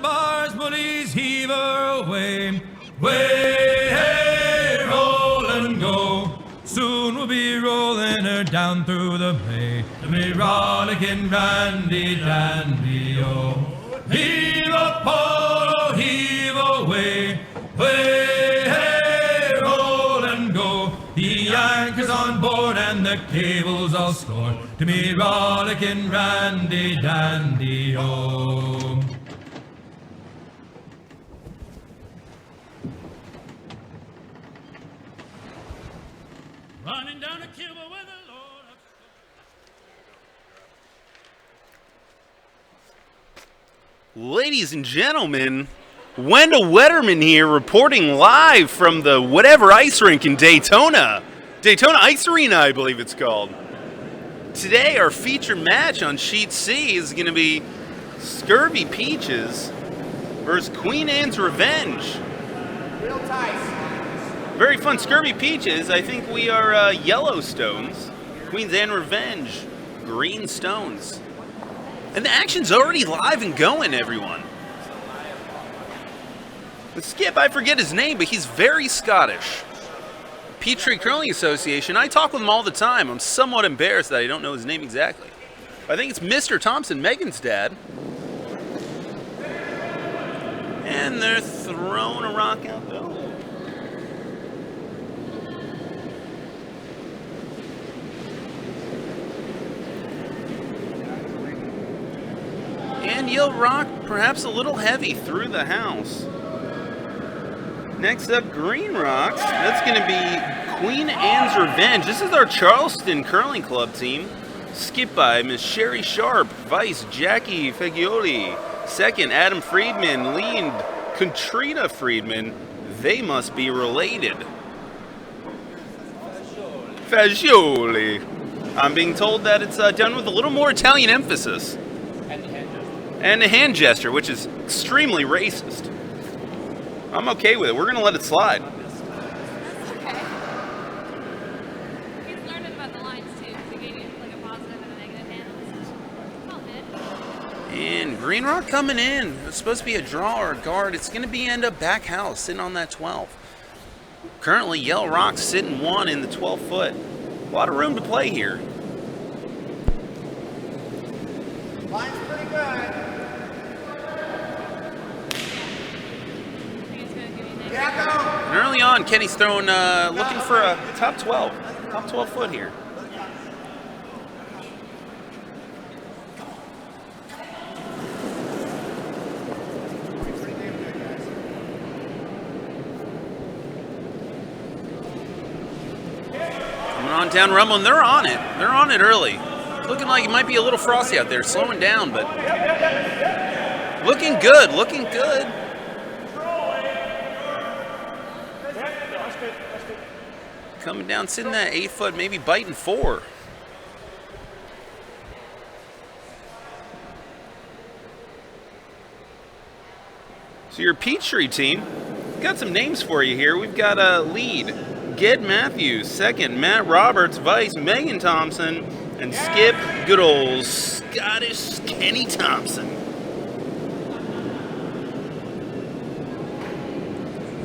the bars, bullies, heave her away. Way, hey, roll and go. Soon we'll be rolling her down through the bay. To be rollicking randy dandy, oh. Heave a pole, heave away. Way, hey, roll and go. The anchor's on board and the cable's all scored. To me rollicking randy dandy, oh. Running down a cable with a load of... Ladies and gentlemen, Wendell Wetterman here reporting live from the whatever ice rink in Daytona. Daytona Ice Arena, I believe it's called. Today, our feature match on Sheet C is going to be Scurvy Peaches versus Queen Anne's Revenge. Real tight. Very fun. Scurvy Peaches, I think we are yellow stones. Queen's Anne Revenge, green stones. And the action's already live and going, everyone. The Skip, I forget his name, but he's very Scottish. Peachtree Curling Association, I talk with him all the time. I'm somewhat embarrassed that I don't know his name exactly. I think it's Mr. Thompson, Megan's dad. And they're throwing a rock out there. And you'll rock perhaps a little heavy through the house. Next up, Green Rocks. That's going to be Queen Anne's Revenge. This is our Charleston Curling Club team. Skipped by Miss Sherry Sharp, Vice Jackie Fagioli, second Adam Friedman, lead Katrina Friedman. They must be related. Fagioli. I'm being told that it's done with a little more Italian emphasis. And a hand gesture, which is extremely racist. I'm okay with it. We're going to let it slide. That's okay. He's learning about the lines too, because he gave you like a positive and a negative hand. It's all good. And Green Rock coming in. It's supposed to be a draw or a guard. It's going to be end up back house, sitting on that 12. Currently, Yellow Rock's sitting 1 in the 12 foot. A lot of room to play here. Line's pretty good. And early on, Kenny's throwing, looking for a top 12 foot here. Coming on down Rumble, and they're on it. They're on it early. Looking like it might be a little frosty out there, slowing down, but looking good, looking good. Coming down, sitting that 8 foot, maybe biting 4. So your Peachtree team, got some names for you here. We've got a lead, Ged Matthews, second, Matt Roberts, vice, Megan Thompson, and skip, good old Scottish Kenny Thompson.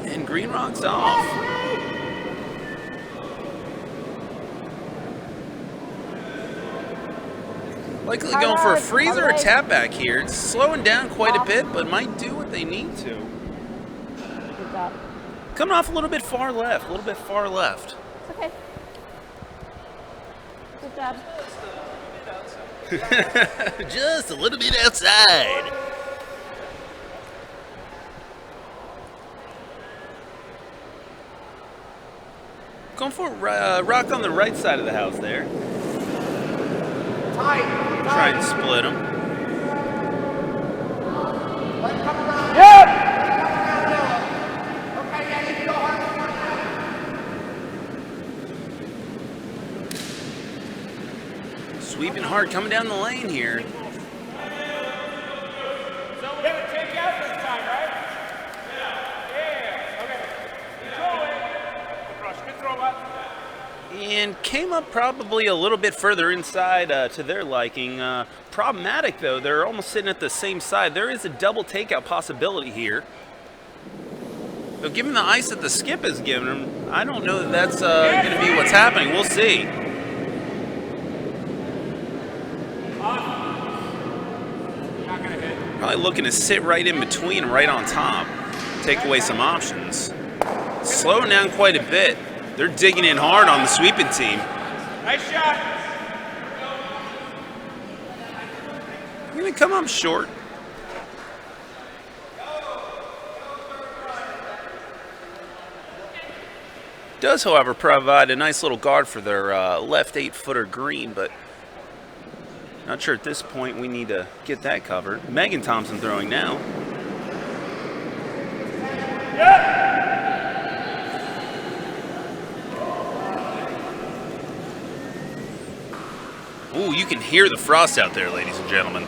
And Green Rock's off. Likely going for a freeze or a tap back here. It's slowing down quite a bit, but might do what they need to. Good job. Coming off a little bit far left, It's okay. Good job. Just a little bit outside. Going for a rock on the right side of the house there. Try and split them. Yep. Sweeping hard, coming down the lane here. And came up probably a little bit further inside to their liking. Problematic, though. They're almost sitting at the same side. There is a double takeout possibility here. So given the ice that the skip has given him, I don't know that that's going to be what's happening. We'll see. Probably looking to sit right in between and right on top. Take away some options. Slowing down quite a bit. They're digging in hard on the sweeping team. Nice shot. Going to come up short. Does, however, provide a nice little guard for their left 8-footer green, but not sure at this point we need to get that covered. Megan Thompson throwing now. Ooh, you can hear the frost out there, ladies and gentlemen.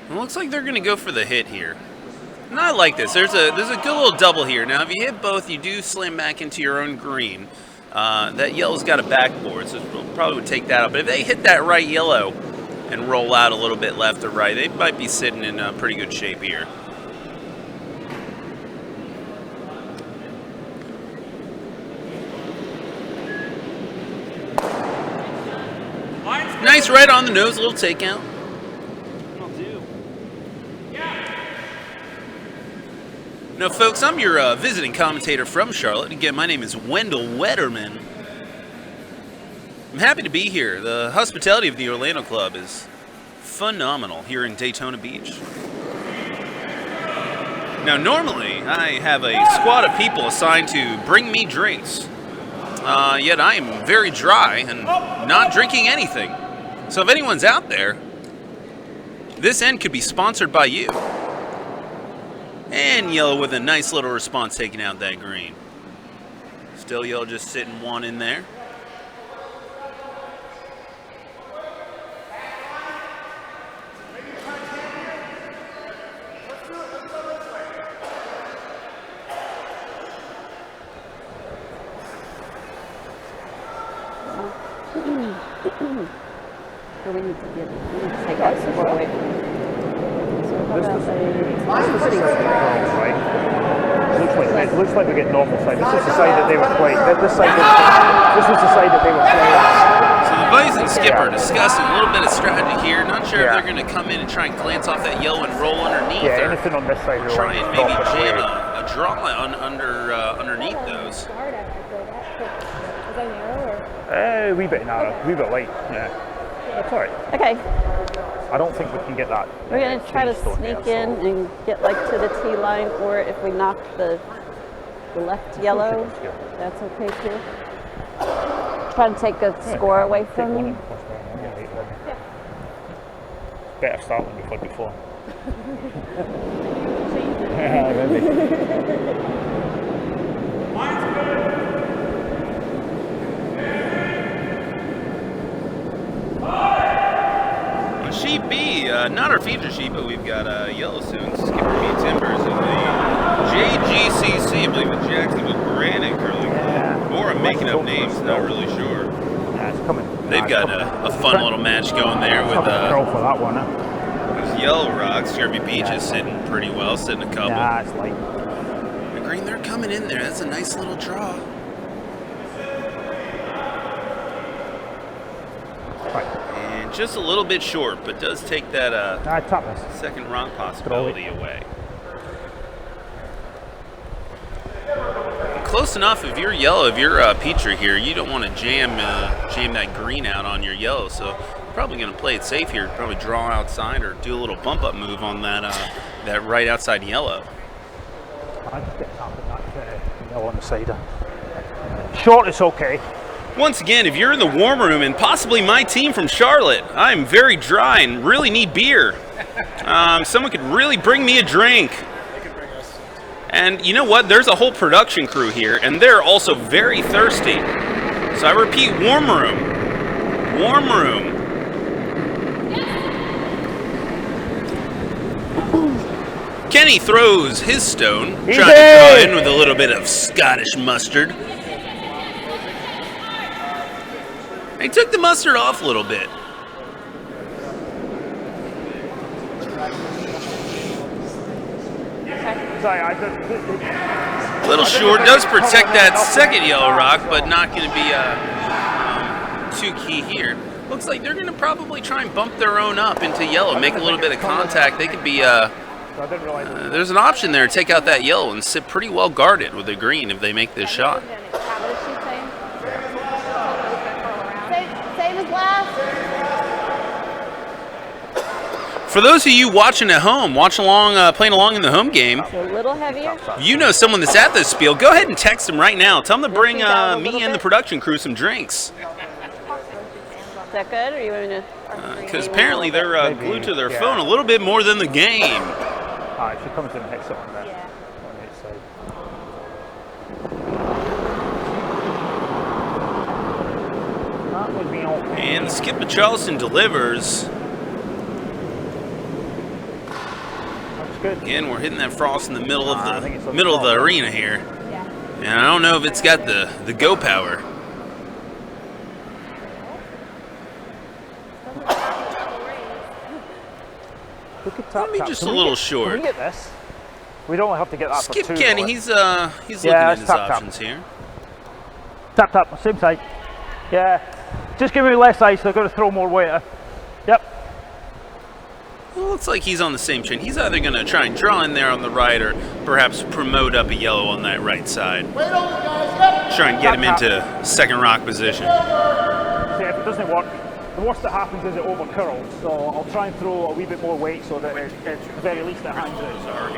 It looks like they're going to go for the hit here. And I like this. There's a good little double here. Now, if you hit both, you do slam back into your own green. That yellow's got a backboard, so probably would take that out. But if they hit that right yellow and roll out a little bit left or right, they might be sitting in pretty good shape here. Nice right on the nose, a little takeout. Now, folks, I'm your visiting commentator from Charlotte. Again, my name is Wendell Wetterman. I'm happy to be here. The hospitality of the Orlando Club is phenomenal here in Daytona Beach. Now, normally, I have a squad of people assigned to bring me drinks. Yet I am very dry and not drinking anything. So if anyone's out there, this end could be sponsored by you. And yellow with a nice little response taking out that green. Still yellow just sitting one in there. So we need to take out some more away from it. So how about a pretty right? It looks like we get normal side. This is the side that they were playing. This was the side that they were playing. So the Vice and Skip are discussing a little bit of strategy here. Not sure if they're going to come in and try and glance off that yellow and roll underneath. Yeah, anything on this side. Try and maybe jam a draw underneath those. A wee bit narrow, a wee bit light. Yeah, that's all right. Okay. I don't think we can get that. We're going to try to sneak in and get like to the T line, or if we knock the left yellow, that's okay too. Try to take a score away from them. Better start than we played before. Sheet B, not our feature sheet, but we've got Yellowstone, Skipper B Timbers, and the JGCC, I believe it's Jacksonville Granite Curling. Or I'm making up names, not really sure. Yeah, it's coming. They've got a fun little match going there with for that one, those Yellow Rocks. Scurvey Beach is sitting pretty well, sitting a couple. Yeah, it's light. The green, they're coming in there. That's a nice little draw. Just a little bit short, but does take that second rock possibility away. Close enough if you're yellow, if you're Petrie here, you don't want to jam that green out on your yellow, so probably going to play it safe here, probably draw outside or do a little bump up move on that right outside yellow. I just get tapping that yellow on the side. Short is okay. Once again, if you're in the warm room and possibly my team from Charlotte, I'm very dry and really need beer. Someone could really bring me a drink. And you know what? There's a whole production crew here, and they're also very thirsty. So I repeat, warm room. Warm room. Kenny throws his stone, trying to draw in with a little bit of Scottish mustard. He took the mustard off a little bit. A little short, does protect that second yellow rock, but not going to be too key here. Looks like they're going to probably try and bump their own up into yellow, make a little bit of contact. They could be, there's an option there to take out that yellow and sit pretty well guarded with the green if they make this shot. What is she saying? Same as last. For those of you watching at home, playing along in the home game, So a little heavier. if you know someone that's at this spiel, go ahead and text them right now. Tell them to bring me and the production crew some drinks. Is that good, or you want me to? Because apparently they're glued to their phone a little bit more than the game. If she comes in and hits it on that. Yeah. On the side. That would be okay. And Skipper Charleston delivers. That's good. Again, we're hitting that frost in the middle of I think it's the on middle of the top. arena here. Yeah. And I don't know if it's got the go power. We could tap, Maybe tap. just Can a we little get- short. Can we get this? We don't have to get that Skip for two. Kenny, though. he's looking at let's his tap, tap. options here. Tap, tap, same side. Yeah. Just give me less ice, they're going to throw more weight. Yep. Well, looks like he's on the same chain. He's either going to try and draw in there on the right or perhaps promote up a yellow on that right side. Try and get him into second rock position. See, if it doesn't work, the worst that happens is it over curls. So I'll try and throw a wee bit more weight so that at the very least it hangs out.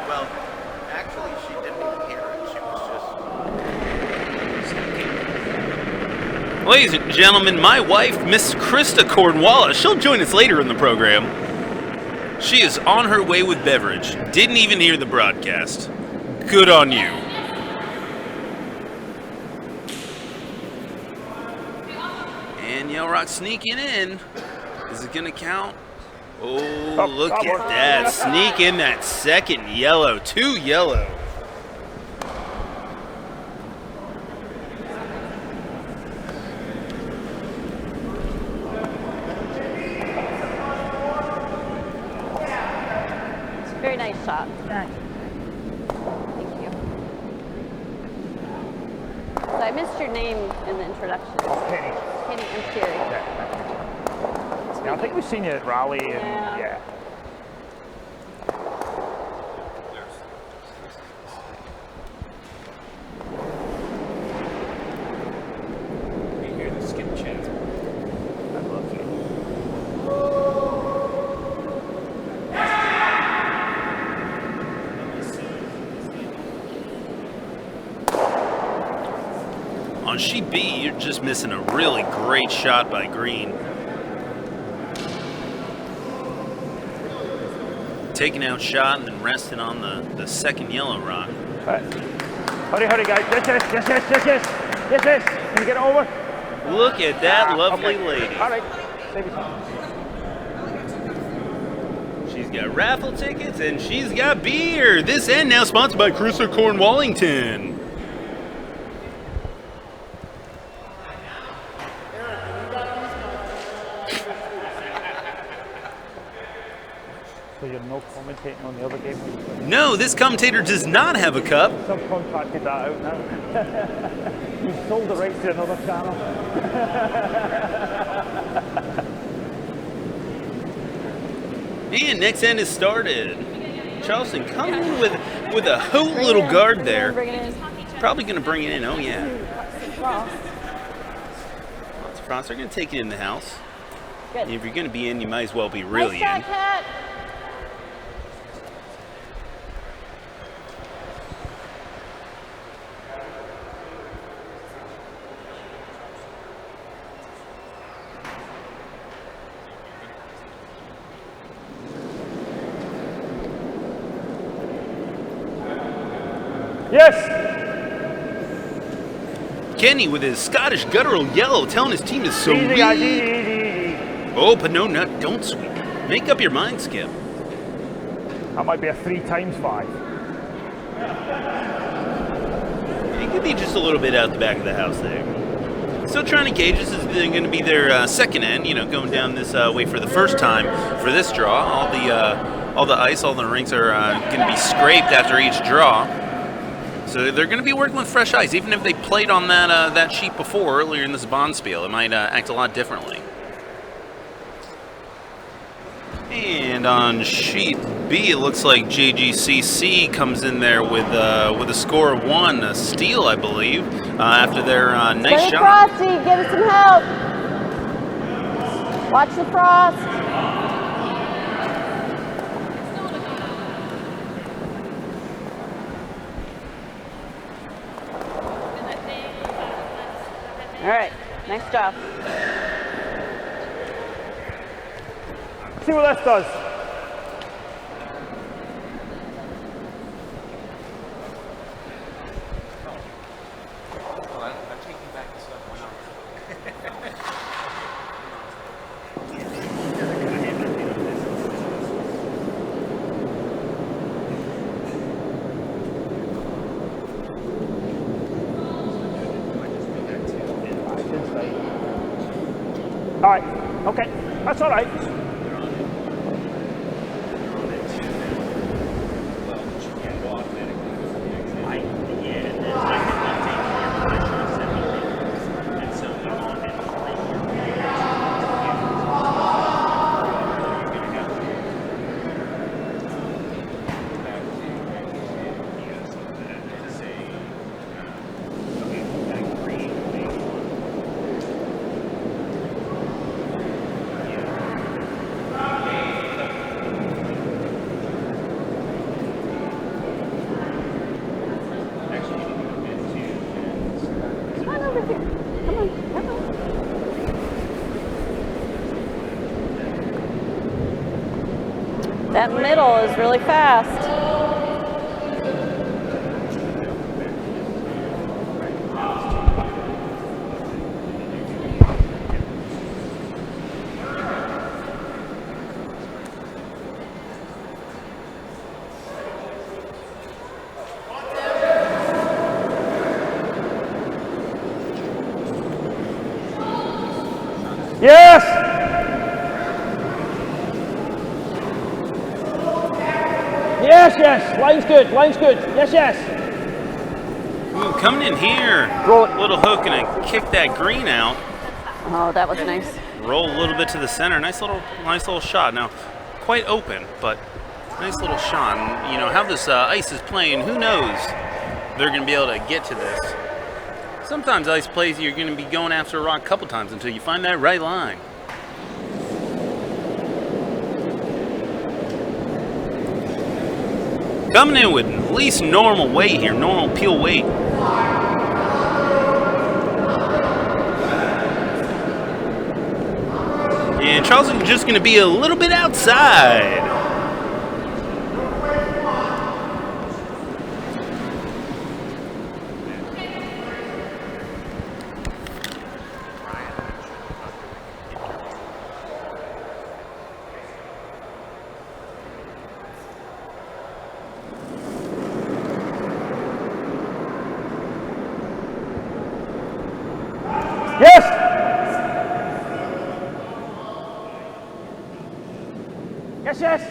Well, actually, she didn't even hear it. She was just. Ladies and gentlemen, my wife, Miss Krista Cornwallis, she'll join us later in the program. She is on her way with beverage. Didn't even hear the broadcast. Good on you. And Yellow Rock sneaking in. Is it going to count? Oh, look at that. Sneak in that second yellow. 2 yellow. It's a very nice shot. Thank you. So I missed your name in the introduction. Penny. Kenny, I'm Sherry. Yeah, I think we've seen you at Raleigh and yeah. On sheet B, you're just missing a really great shot by Green. Taking out shot and then resting on the second yellow rock. Right. Hurry, hurry, guys. Yes. Can you get it over? Look at that lovely okay. lady. All right. Save your time. She's got raffle tickets and she's got beer. This end now sponsored by Cruiser Cornwallington. So you're no commentating on the other game? No, this commentator does not have a cup. Subcontracted that out now. You've sold the rights to another channel. And next end is started. Charleston coming in with a hoot little guard there. Bring it in. Probably going to bring it in. Oh, yeah. Frost. Lots of frost. They're going to take it in the house. Good. If you're going to be in, you might as well be really nice in. shot, Kat. Yes. Kenny with his Scottish guttural yellow telling his team is so Easy, weak. guys. Easy. Oh, but no, don't sweep. Make up your mind, Skip. That might be a 3 times 5. It could be just a little bit out the back of the house there. Still trying to gauge. This is going to be their second end. You know, going down this way for the first time for this draw. All the ice, all the rings are going to be scraped after each draw. So they're going to be working with fresh ice, even if they played on that sheet before earlier in this Bonspiel. It might act a lot differently. And on sheet B, it looks like JGCC comes in there with a score of 1, a steal, I believe, after their nice Steady shot. Frosty, give us some help. Watch the frost. All right, nice job. See what this does. All right. Okay. That's all right. Come on over here. Come on, come on. That middle is really fast. Yes. Yes, yes. Line's good. Line's good. Yes, yes. Ooh, coming in here, Roll it. little hook and a kick that green out. Oh, that was nice. Roll a little bit to the center. Nice little shot. Now, quite open, but nice little shot. And, you know how this ice is playing. Who knows? They're going to be able to get to this. Sometimes ice plays, you're going to be going after a rock a couple times until you find that right line. Coming in with at least normal weight here, normal peel weight. And Charleston's just going to be a little bit outside. Yes. Yes, yes.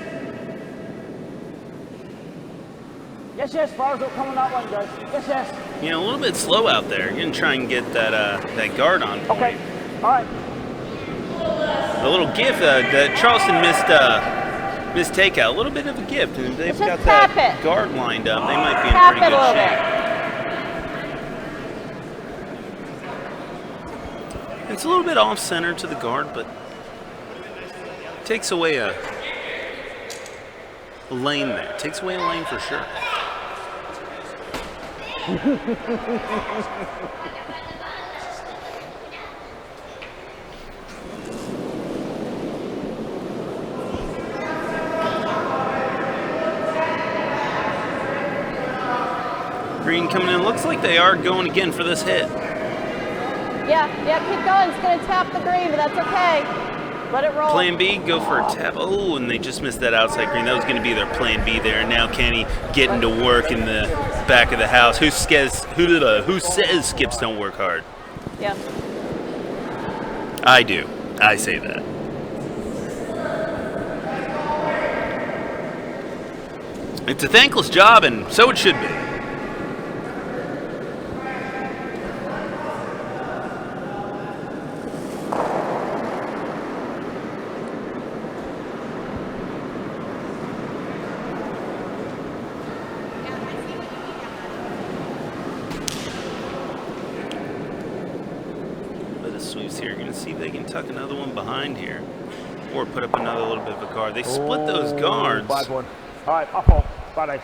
Yes, yes. Flowers don't come on that one, guys. Yes, yes. You know, a little bit slow out there. You're going to try and get that guard on point. Okay. All right. A little gift that Charleston missed takeout. A little bit of a gift. And they've Just got tap that it. guard lined up. They might be in Tap pretty it a good little shape. bit. It's a little bit off center to the guard, but takes away a lane there. Takes away a lane for sure. Green coming in. Looks like they are going again for this hit. Yeah, keep going. It's going to tap the green, but that's okay. Let it roll. Plan B, go for a tap. Oh, and they just missed that outside green. That was going to be their plan B there. And now Kenny getting to work in the back of the house. Who says skips don't work hard? Yeah. I do. I say that. It's a thankless job, and so it should be. Sweeps here. You're going to see if they can tuck another one behind here or put up another little bit of a guard. They split those guards. Bad one. All right, up. Bad ice.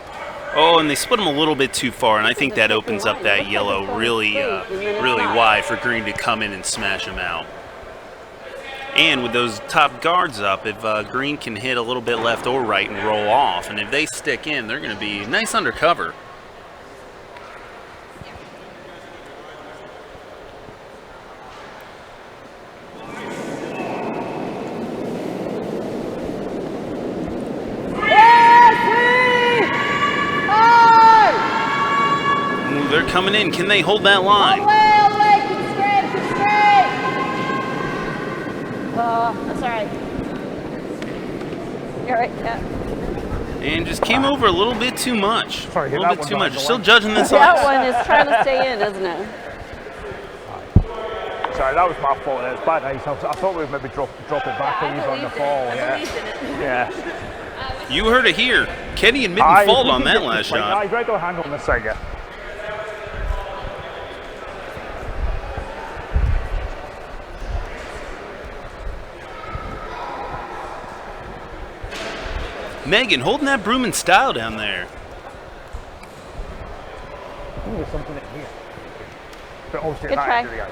Oh, and they split them a little bit too far, and I think that opens up that yellow really wide for Green to come in and smash them out. And with those top guards up, if Green can hit a little bit left or right and roll off, and if they stick in, they're going to be nice undercover. They're coming in. Can they hold that line? All the way. Keep straight. That's all right. You're right, Kat. And just came over a little bit too much. Sorry, a little bit too much. Still judging this That ice. one is trying to stay in, isn't it? Sorry, that was my fault. It was bad ice. I thought we'd maybe drop it back and use on the fall. Yeah. You heard it here. Kenny and Mitten fault on that last shot. He's right on hand on this side, yeah. Megan holding that broom in style down there. There's something in here. But obviously Good not try. into the ice.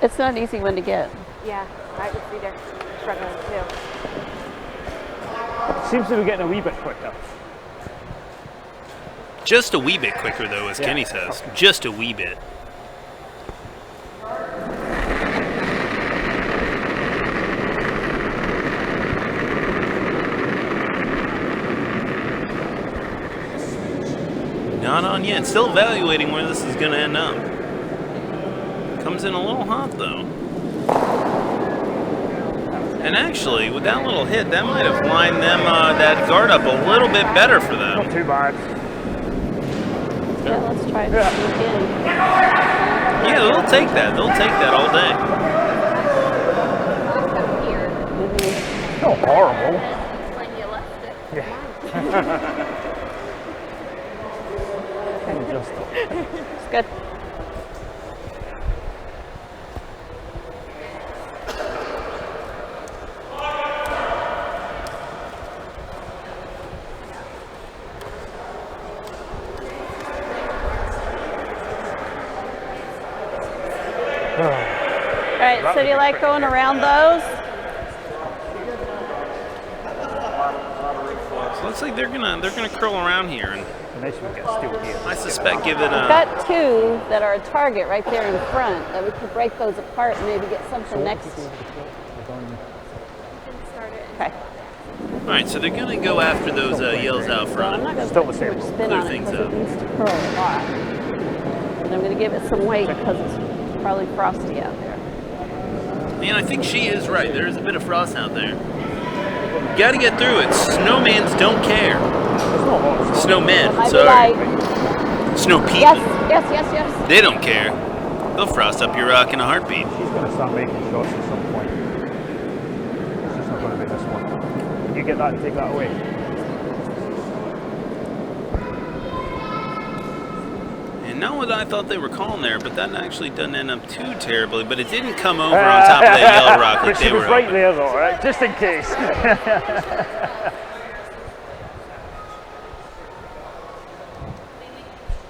It's not an easy one to get. Yeah, I would see they're struggling too. Seems to be getting a wee bit quicker. Just a wee bit quicker, though, as Kenny says. Just a wee bit. Not on yet. Still evaluating where this is going to end up. Comes in a little hot, though. And actually, with that little hit, that might have lined them that guard up a little bit better for them. Not too bad. Yeah, let's try to sneak in. Yeah, they'll take that. They'll take that all day. Not horrible. When you left it. Yeah. Just It's good. All right, so do you like going around those? So looks like they're gonna curl around here, and nice one gets still here. I suspect give it We've a. got two that are a target right there in front that we could break those apart and maybe get something next. Okay. All right, so they're gonna go after those yells out So I'm front. not going to Still put the too same. much spin Clear on it things because up. it needs to curl a lot. And I'm going to give it some weight because it's probably frosty out there. Man, I think she is right. There is a bit of frost out there. Got to get through it. Snowmans don't care. Snowmen, Might be sorry. light. Snow people. Yes. They don't care. They'll frost up your rock in a heartbeat. She's going to start making shots at some point. It's just not going to be this one. You get that and take that away. And not what I thought they were calling there, but that actually doesn't end up too terribly. But it didn't come over on top of that yellow rock like But they she was were right hoping. there though, right? Just in case.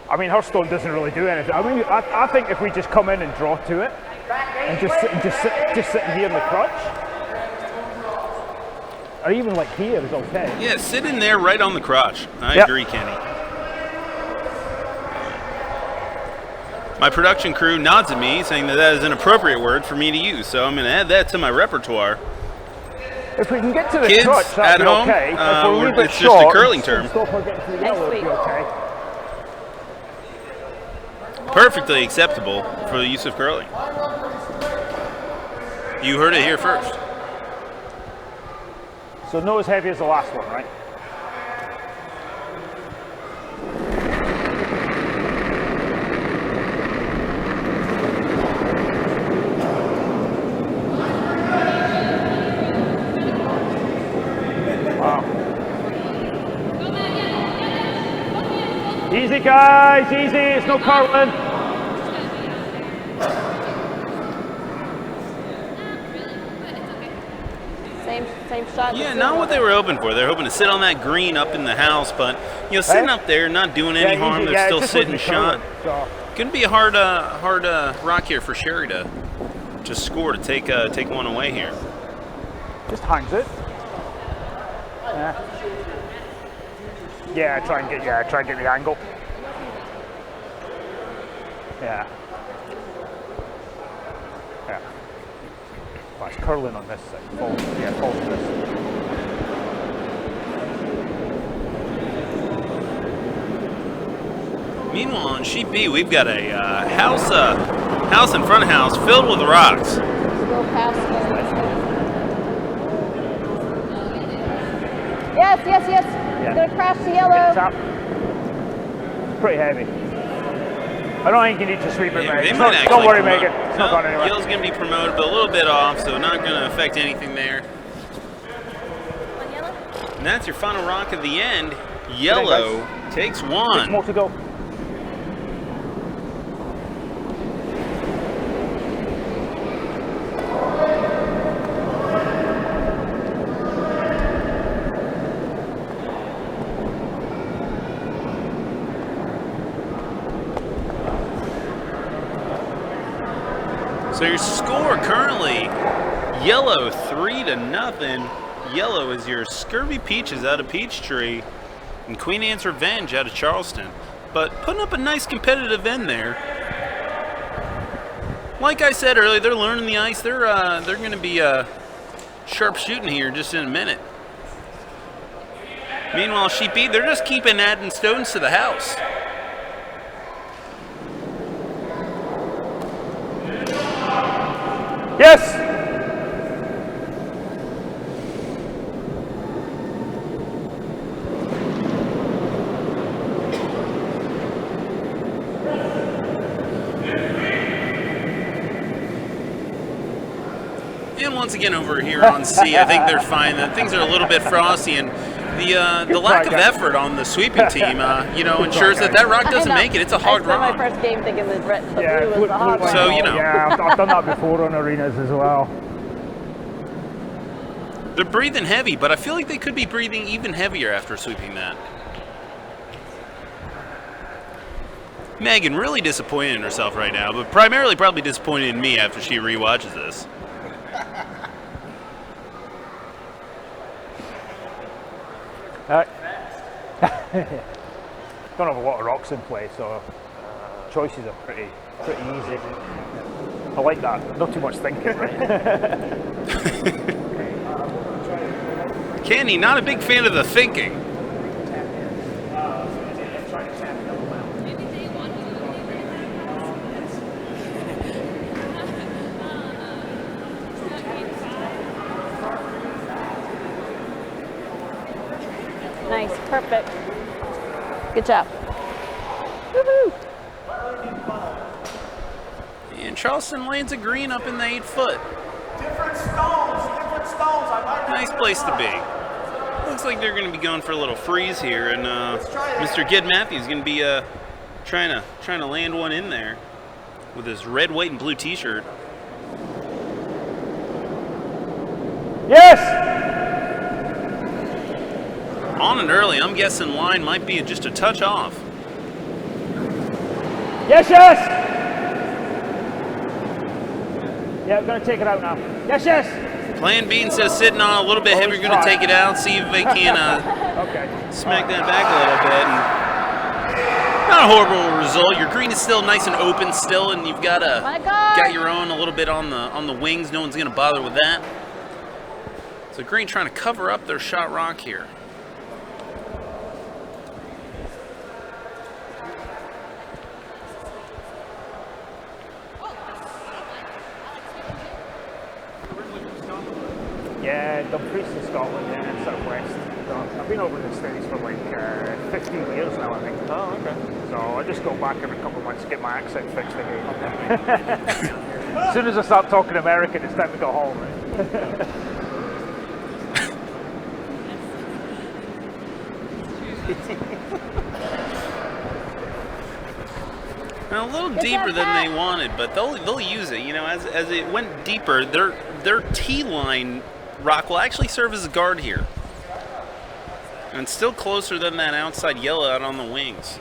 I mean, her stone doesn't really do anything. I mean, I think if we just come in and draw to it, and just sit here in the crutch, or even like here is okay. Yeah, sit in there right on the crotch. I Yep. agree, Kenny. My production crew nods at me, saying that is an appropriate word for me to use, so I'm going to add that to my repertoire. If we can get to the Kids crotch, that'd at be home, okay. If we're a wee bit it's just a short, curling term. Stop her getting to the yellow, it'd be okay. Perfectly acceptable for the use of curling. You heard it here first. So not as heavy as the last one, right? Easy, guys, easy. It's no curling. Same shot. Yeah, not what they were hoping for. They're hoping to sit on that green up in the house, but sitting up there, not doing any harm. Easy. They're still just sitting wasn't shot. curling, so. Going to be a hard rock here for Sherry to score to take one away here. Just hangs it. Yeah, try and get the angle. Yeah. Well, it's curling on this side. Falls on this. Meanwhile, on sheet B, we've got a house in front of house filled with rocks. Go past it. Yes. Yeah. Gonna crash the Get yellow. it up. It's pretty heavy. I don't think you need to sweep it, Yeah, Megan. they might actually Don't worry, promote- Megan. It's not going anywhere. Yellow's going to be promoted, but a little bit off, so not going to affect anything there. On yellow? And that's your final rock of the end. Yellow takes 6 one. more to go. So your score currently, yellow 3-0. Yellow is your Scurvy Peaches out of Peachtree and Queen Anne's Revenge out of Charleston. But putting up a nice competitive end there. Like I said earlier, they're learning the ice. They're going to be sharp shooting here just in a minute. Meanwhile, sheet B, they're just keeping adding stones to the house. Yes! And once again over here on C, I think they're fine. Things are a little bit frosty, and the lack of effort on the sweeping team, ensures that rock doesn't make it. It's a hard I spent rock. my first game thinking the Yeah, blue was the hard one. So, Yeah, I've done that before on arenas as well. They're breathing heavy, but I feel like they could be breathing even heavier after sweeping that. Megan really disappointed in herself right now, but primarily probably disappointed in me after she rewatches this. Don't have a lot of rocks in play, so choices are pretty easy. I like that. Not too much thinking, right? Kenny, not a big fan of the thinking. Maybe they want to Nice, perfect. Good job. Woohoo! And Charleston lands a green up in the 8-foot. Different stones. I might Nice place to be. Looks like they're going to be going for a little freeze here, and Mr. Gid Matthews is going to be trying to land one in there with his red, white, and blue T-shirt. Yes! On and early, I'm guessing line might be just a touch off. Yes, yes! Yeah, we're going to take it out now. Yes, yes! Plan B, instead of sitting on a little bit heavy, we're going to take it out, see if they can Okay. smack that back a little bit. And Not a horrible result. Your green is still nice and open still, and you've got your own a little bit on the wings. No one's gonna bother with that. So green trying to cover up their shot rock here. Yeah, Dumfries in Scotland, yeah, southwest. So I've been over in the States for like 15 years now, I think. Oh, okay. So I just go back every couple of months to get my accent fixed again. As soon as I start talking American, it's time to go home. Right? Now, a little deeper than they wanted, but they'll use it. You know, as it went deeper, their T-line rock will actually serve as a guard here. And it's still closer than that outside yellow out on the wings.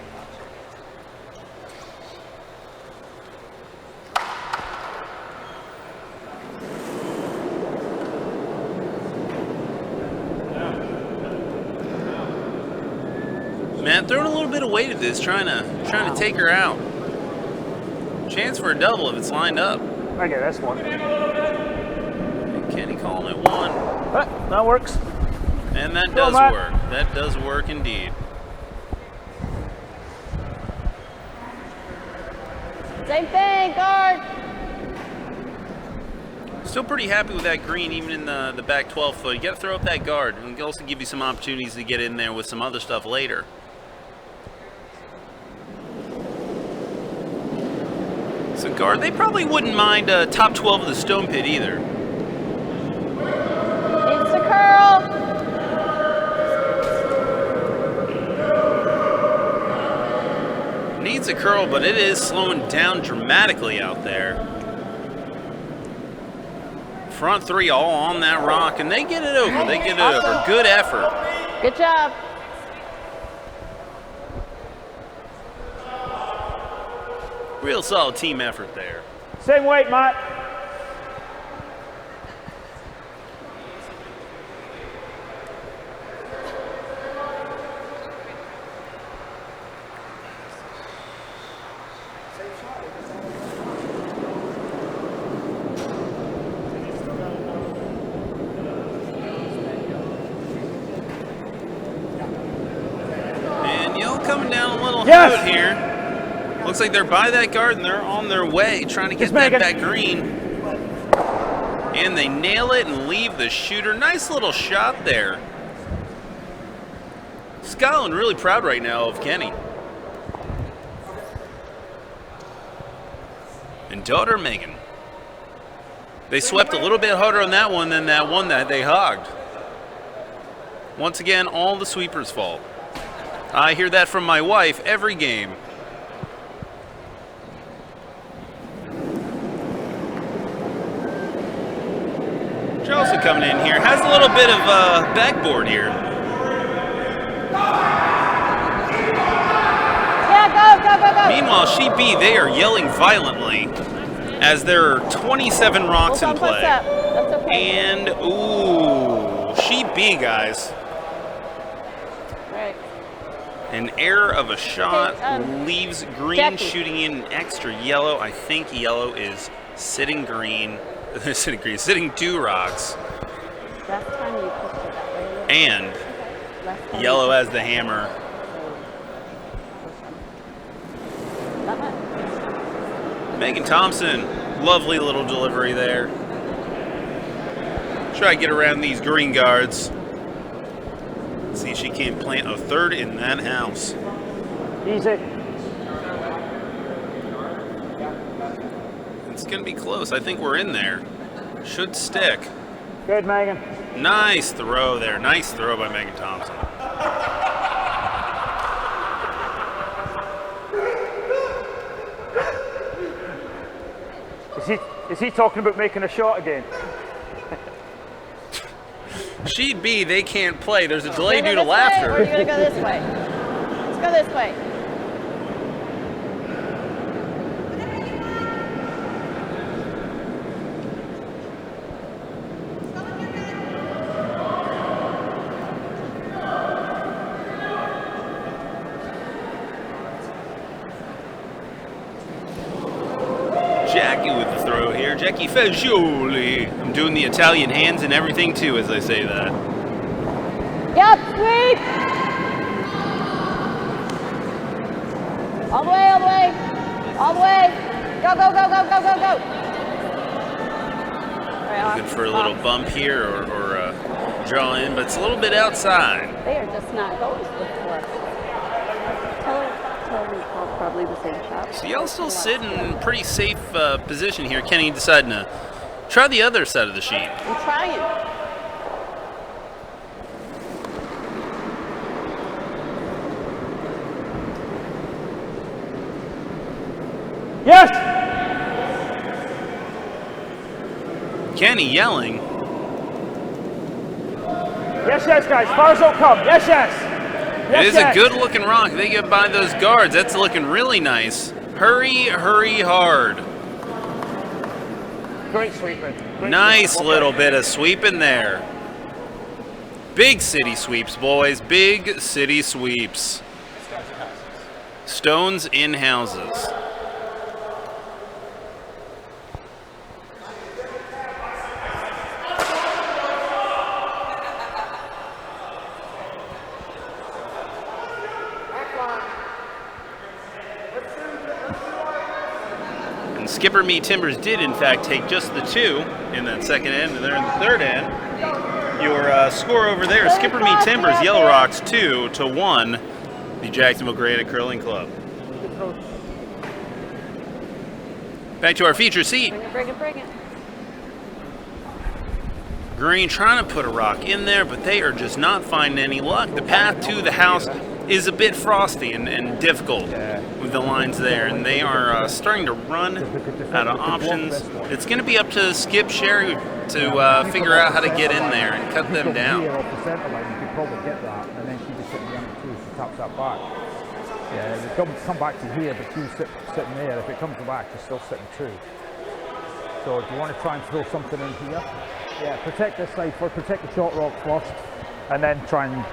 Matt throwing a little bit of weight at this, trying to take her out. Chance for a double if it's lined up. I get this one. And Kenny calling it one. That works. And that does work. That does work indeed. Same thing, guard. Still pretty happy with that green, even in the back 12 foot. You got to throw up that guard, and it'll also give you some opportunities to get in there with some other stuff later. So guard, they probably wouldn't mind top 12 of the stone pit either. Needs to curl. Needs a curl, but it is slowing down dramatically out there. Front three all on that rock, and they get it over. They get it over. Good effort. Good job. Real solid team effort there. Same weight, Matt. And Yo coming down a little Yes! hoot here. Looks like they're by that guard and they're on their way trying to get that green. And they nail it and leave the shooter. Nice little shot there. Scotland really proud right now of Kenny. And daughter Megan. They swept a little bit harder on that one than that one that they hogged. Once again, all the sweepers' fault. I hear that from my wife every game. Also coming in here, has a little bit of backboard here. Yeah, go. Meanwhile, Sheep B, they are yelling violently as there are 27 rocks in play. That's okay. And, ooh, Sheep B, guys. Right. An error of a shot leaves green Jackie. shooting in an extra yellow. I think yellow is sitting green. Sitting two rocks. Last time you pushed it that way. And Last time yellow you as the hammer. Not much. Megan Thompson, lovely little delivery there. Try to get around these green guards. See if she can't plant a third in that house. Easy. It's going to be close. I think we're in there. Should stick. Good, Megan. Nice throw there. Nice throw by Megan Thompson. Is he talking about making a shot again? She'd be, they can't play. There's a delay Wanna due go to this way, or are you laughter. gonna go this way? Let's go this way. Jackie with the throw here. Jackie Fagioli. I'm doing the Italian hands and everything too as I say that. Yep, sweep! All the way, all the way. All the way. Go, go, go, go, go, go, go. Right, Looking for a little bump here or draw in, but it's a little bit outside. They are just not going with the flip. Tell me, probably the same shot. So y'all still sitting in a pretty safe position here. Kenny deciding to try the other side of the sheet. I'm trying. Yes! Kenny yelling. Yes, yes, guys. Far as it'll come. Yes, yes. It is a good looking rock. They get by those guards. That's looking really nice. Hurry, hurry hard. Great sweeping. Nice little bit of sweeping there. Big city sweeps, boys. Big city sweeps. Stones in houses. And Skipper Me Timbers did, in fact, take just the 2 in that second end, and they're in the third end. Your score over there, Skipper Me Timbers, Yellow Rocks 2-1, the Jacksonville Granite Curling Club. Back to our feature seat. Bring it, bring it, bring it. Green trying to put a rock in there, but they are just not finding any luck. The path to the house is a bit frosty and difficult with the lines there, and they are starting to run out of options. It's going to be up to Skip Sherry to figure out how to get in there and cut them down. Here off the centre line, you could probably get that, and then she'd be sitting 1 and 2, she taps that back. Yeah, they come back to here, but she's sitting there. If it comes back, she's still sitting 2. So do you want to try and throw something in here? Yeah, protect this side first, protect the short rock first, and then try and...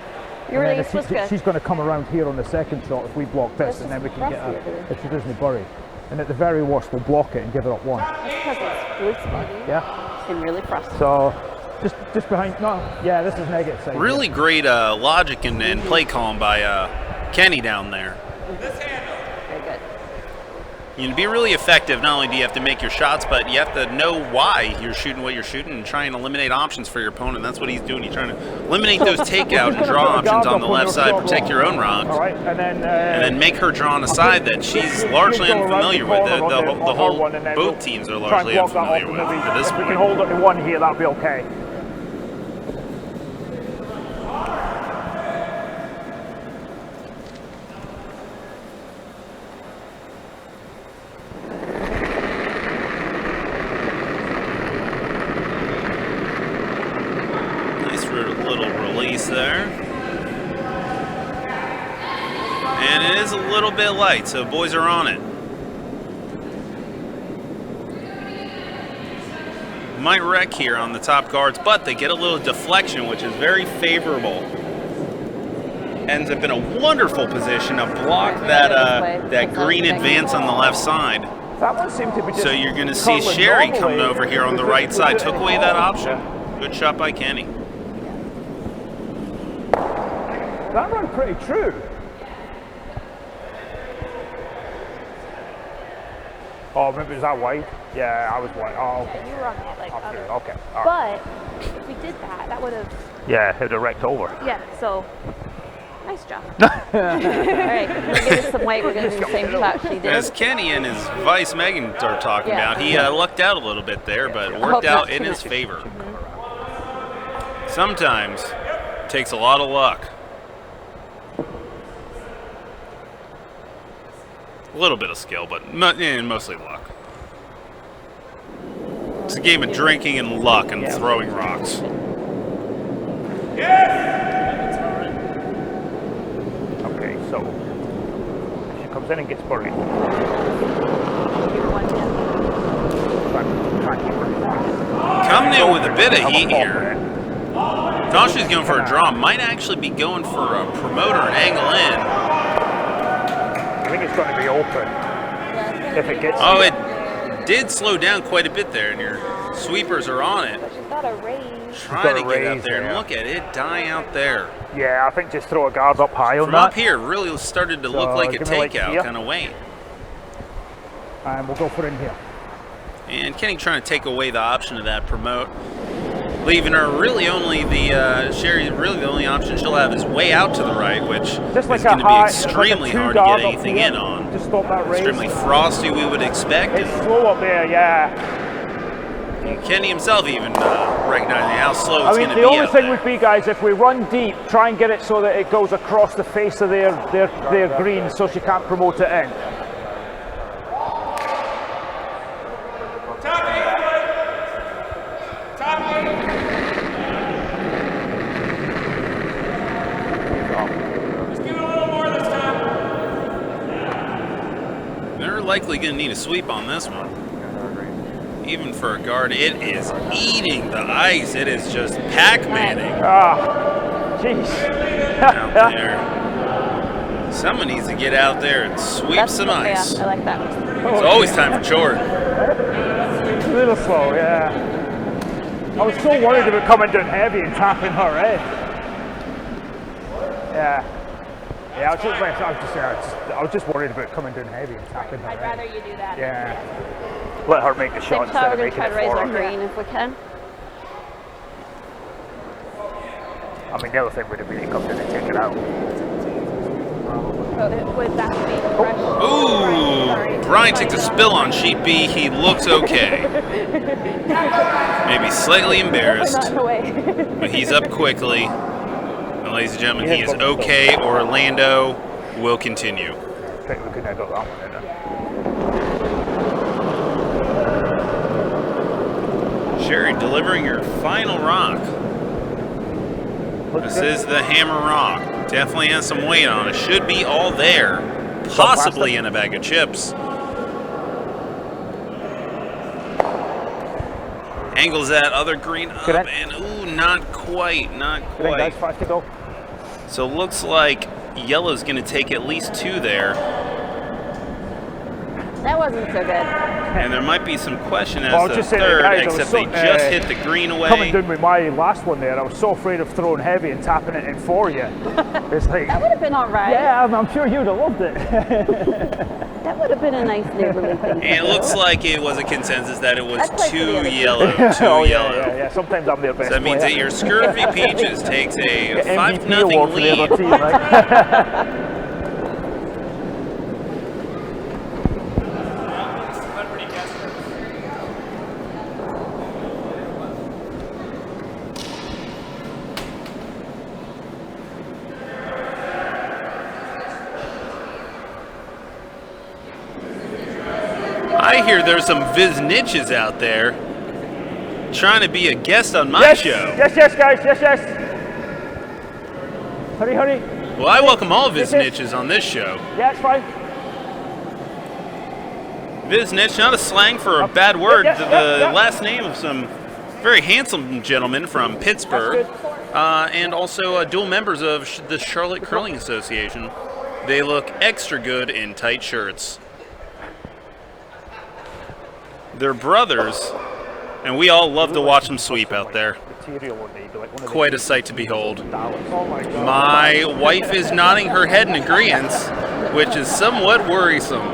she's going to come around here on the second shot if we block this, and then we can get her if she doesn't bury. And at the very worst, we'll block it and give her up 1. That's because it's blue spotty. Yeah. It's been really frosty. So, just behind, no, yeah, this is negative side. Really great logic and play calm by Kenny down there. Very good. You know, to be really effective, not only do you have to make your shots, but you have to know why you're shooting what you're shooting and try and eliminate options for your opponent. That's what he's doing. He's trying to eliminate those takeout and draw options on the left side, protect your own rocks, All right, and then make her draw on a side that she's largely unfamiliar with. The whole both teams are largely unfamiliar with at this If we point. can hold it to 1 here, that'll be okay. Little release there. And it is a little bit light, so boys are on it. Might wreck here on the top guards, but they get a little deflection, which is very favorable. Ends up in a wonderful position to block that green advance on the left side. That one seemed to be just So you're going to see curling Sherry normally. coming over here on the right side. Took away that option. Good shot by Kenny. That ran pretty true. Oh, maybe it was that wide? Yeah, I was wide. Oh, okay. You were on the like other. Okay. All right. But if we did that, that would have. Yeah, it would have wrecked over. Yeah. So nice job. All right, we're going to give us some weight. We're going to do the same shot she did. As Kenny and his vice Megan are talking Yeah. about, he lucked out a little bit there, but hope worked not out in too his much. favor. Sometimes it takes a lot of luck. A little bit of skill, but mostly luck. It's a game of drinking and luck and throwing rocks. Okay, so she comes in and gets buried. Coming in with a bit of heat here. Thought she was going for a draw. Might actually be going for a promoter and angle in. I think it's going to be open. If it gets Oh, it did slow down quite a bit there, and your sweepers are on it. But she's got a raise. Trying to got a get out raise there, and there. look at it die out there. Yeah, I think just throw a guard up high on From that. up here, it really started to look So, like a give me like takeout here. kind of weight. And we'll go for in here. And Kenny trying to take away the option of that promote, leaving her really only the Sherry. Really, the only option she'll have is way out to the right, which Just like is a going to be high, extremely like a hard to two-guard get up anything here. in on. Just stop that raise. Extremely frosty, we would expect. It's And slow up there, yeah. Kenny himself even recognizing how slow I it's mean, going to the be only out thing there. would be, guys, if we run deep, try and get it so that it goes across the face of their green, so she can't promote it in. Top 8 foot. Top 8. Let's give it a little more this time. They're likely going to need a sweep on this one. Even for a guard, it is eating the ice. It is just Pac-Manning Ah, jeez. out there. Someone needs to get out there and sweep some ice. Yeah, I like that. It's always time for chore. A little slow, yeah. I was so worried about coming down heavy and tapping her head. Yeah. Yeah, I was just worried about coming down heavy and tapping her I'd head. rather you do that. Yeah. Let her make the Same shot time, instead we're of going to making try it to raise for our her. green if we can. I mean, the other thing would have been to come down and take it out. So it would that be fresh? Ooh, Brian takes a spill on sheet B. He looks okay. Maybe slightly embarrassed, Not in the way. but he's up quickly. And ladies and gentlemen, he is okay. Orlando will continue. I think we could have got that one in there. Sherry delivering her final rock. This is the hammer rock. Definitely has some weight on it. Should be all there. Possibly in a bag of chips. Angles that other green up, Good. and ooh, not quite, not I think that's quite. 5 to go. So looks like yellow's going to take at least 2 there. That wasn't so good. And there might be some question Well, I as was to just saying, third, guys, I was except so, they just hit the green away. Coming down with my last one there, I was so afraid of throwing heavy and tapping it in for you. It's like, That would have been all right. yeah, I'm sure you'd have loved it. That would have been a nice neighborly thing. to And it do. looks like it was a consensus that it was I'd play for the too other team. yellow, too Oh, yellow. yeah. Sometimes I'm their best So that means player. that your Scurvy Peaches takes a Get MVP 5-0 award for the lead. other team, right? I hear there's some Viz niches out there trying to be a guest on my Yes, show. yes, guys, yes. Hurry. Well, I welcome all Viz Yes. niches on this show. Yeah, it's fine. Viz niche, not a slang for a bad word. yeah, The yeah. last name of some very handsome gentlemen from Pittsburgh, and also dual members of the Charlotte Curling Association. They look extra good in tight shirts. They're brothers, and we all love to watch them sweep out there. Material one day, like one of Quite a sight to behold. the dollars. Oh my God. My wife is nodding her head in agreement, which is somewhat worrisome.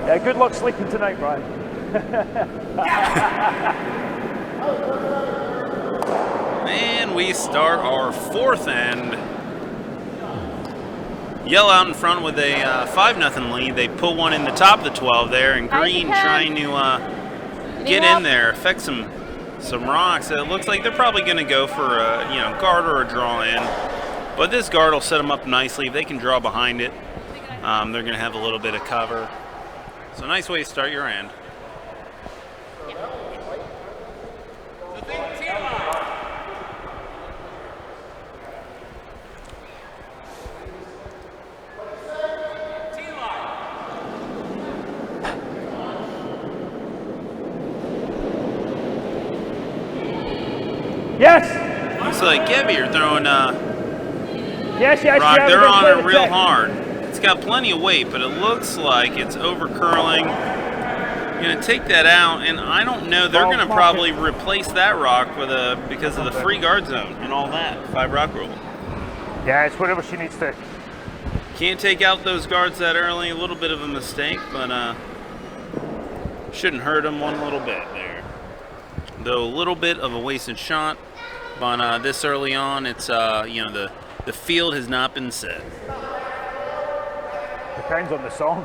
Yeah, good luck sleeping tonight, Brian. And we start our 4th end. Yellow out in front with a 5-0 lead. They put one in the top of the 12 there, and Green trying to get in there, affect some rocks. It looks like they're probably going to go for a guard or a draw in, but this guard will set them up nicely. If they can draw behind it, they're going to have a little bit of cover. So nice way to start your end. Yes. Looks like Gabby are throwing Yes. rock. They're on it real hard. It's got plenty of weight, but it looks like it's over curling. Going to take that out, and I don't know. They're going to probably replace that rock with because of the free guard zone and all that 5 rock rule. Yeah, it's whatever she needs to. Can't take out those guards that early. A little bit of a mistake, but shouldn't hurt them one little bit there. Though a little bit of a wasted shot, but this early on, it's you know, the field has not been set. Depends on the song.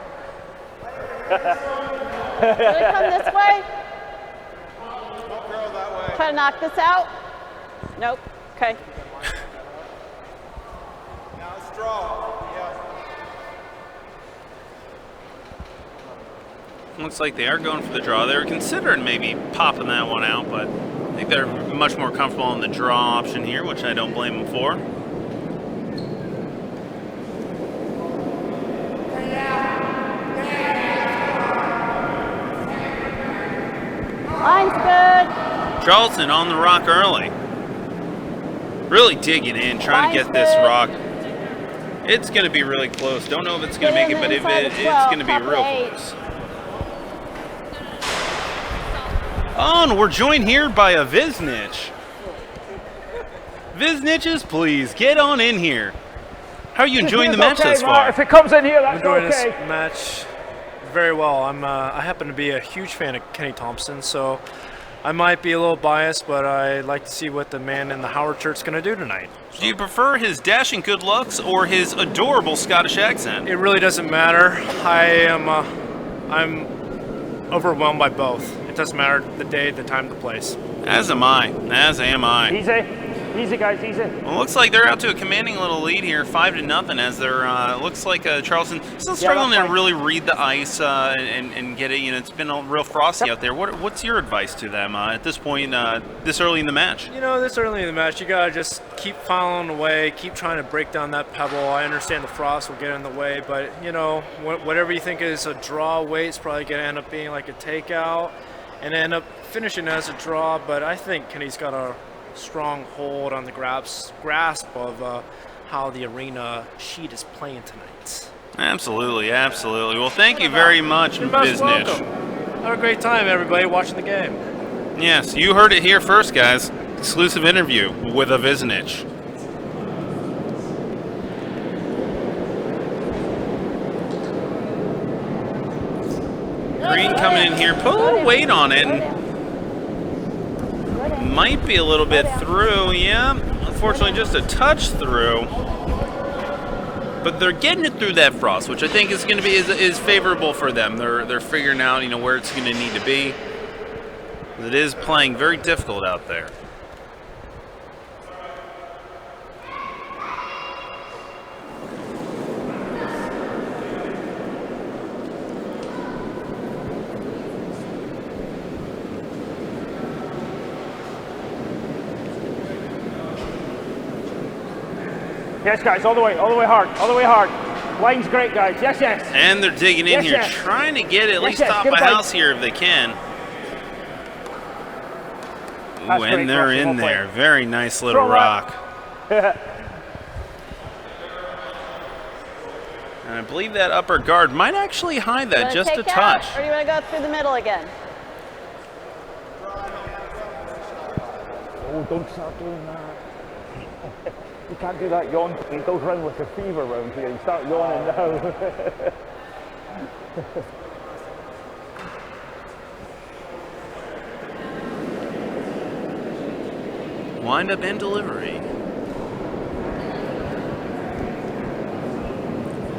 Will it come this way? Try to knock this out? Nope. Okay. Now it's draw. Looks like they are going for the draw. They were considering maybe popping that one out, but I think they're much more comfortable on the draw option here, which I don't blame them for. Line's good. Charleston on the rock early. Really digging in, trying to get this rock. It's going to be really close. Don't know if it's going to make it, but if it's going to be real close. Oh, and we're joined here by a Viznich. Viznitches, please, get on in here. How are you enjoying the match thus far? If it comes in here, that's enjoying okay. this match very well. I happen to be a huge fan of Kenny Thompson, so I might be a little biased, but I like to see what the man in the Howard shirt's going to do tonight. Do you prefer his dashing good looks or his adorable Scottish accent? It really doesn't matter. I'm overwhelmed by both. It doesn't matter the day, the time, the place. As am I. As am I. Easy guys, easy. Well, it looks like they're out to a commanding little lead here, 5-0, as they're, looks like Charleston still struggling to really read the ice and get it. You know, it's been real frosty out there. What's your advice to them at this point, this early in the match? You know, this early in the match, you got to just keep following away, keep trying to break down that pebble. I understand the frost will get in the way, but, you know, whatever you think is a draw weight is probably going to end up being like a takeout and end up finishing as a draw, but I think Kenny's got a strong hold on the grasp of how the arena sheet is playing tonight. Absolutely, absolutely. Well, thank you very much, Viznich. Have a great time, everybody, watching the game. Yes, you heard it here first, guys. Exclusive interview with a Viznich. Green coming in here, put a little weight on it. And might be a little bit through, yeah. Unfortunately, just a touch through. But they're getting it through that frost, which I think is going to be is favorable for them. They're figuring out, you know, where it's going to need to be. It is playing very difficult out there. Yes, guys, all the way hard. Line's great, guys. Yes. And they're digging in Yes, here, yes. trying to get at least yes, top get of a bite. house here if they can. Ooh, That's and great, they're Russell. in Well played. there. Very nice little Throw rock. And I believe that upper guard might actually hide that just a take touch. Out, or do you want to go through the middle again? Oh, don't start doing that. You can't do that yawn. He goes round like a fever round here. You start yawning now. Wind up and delivery.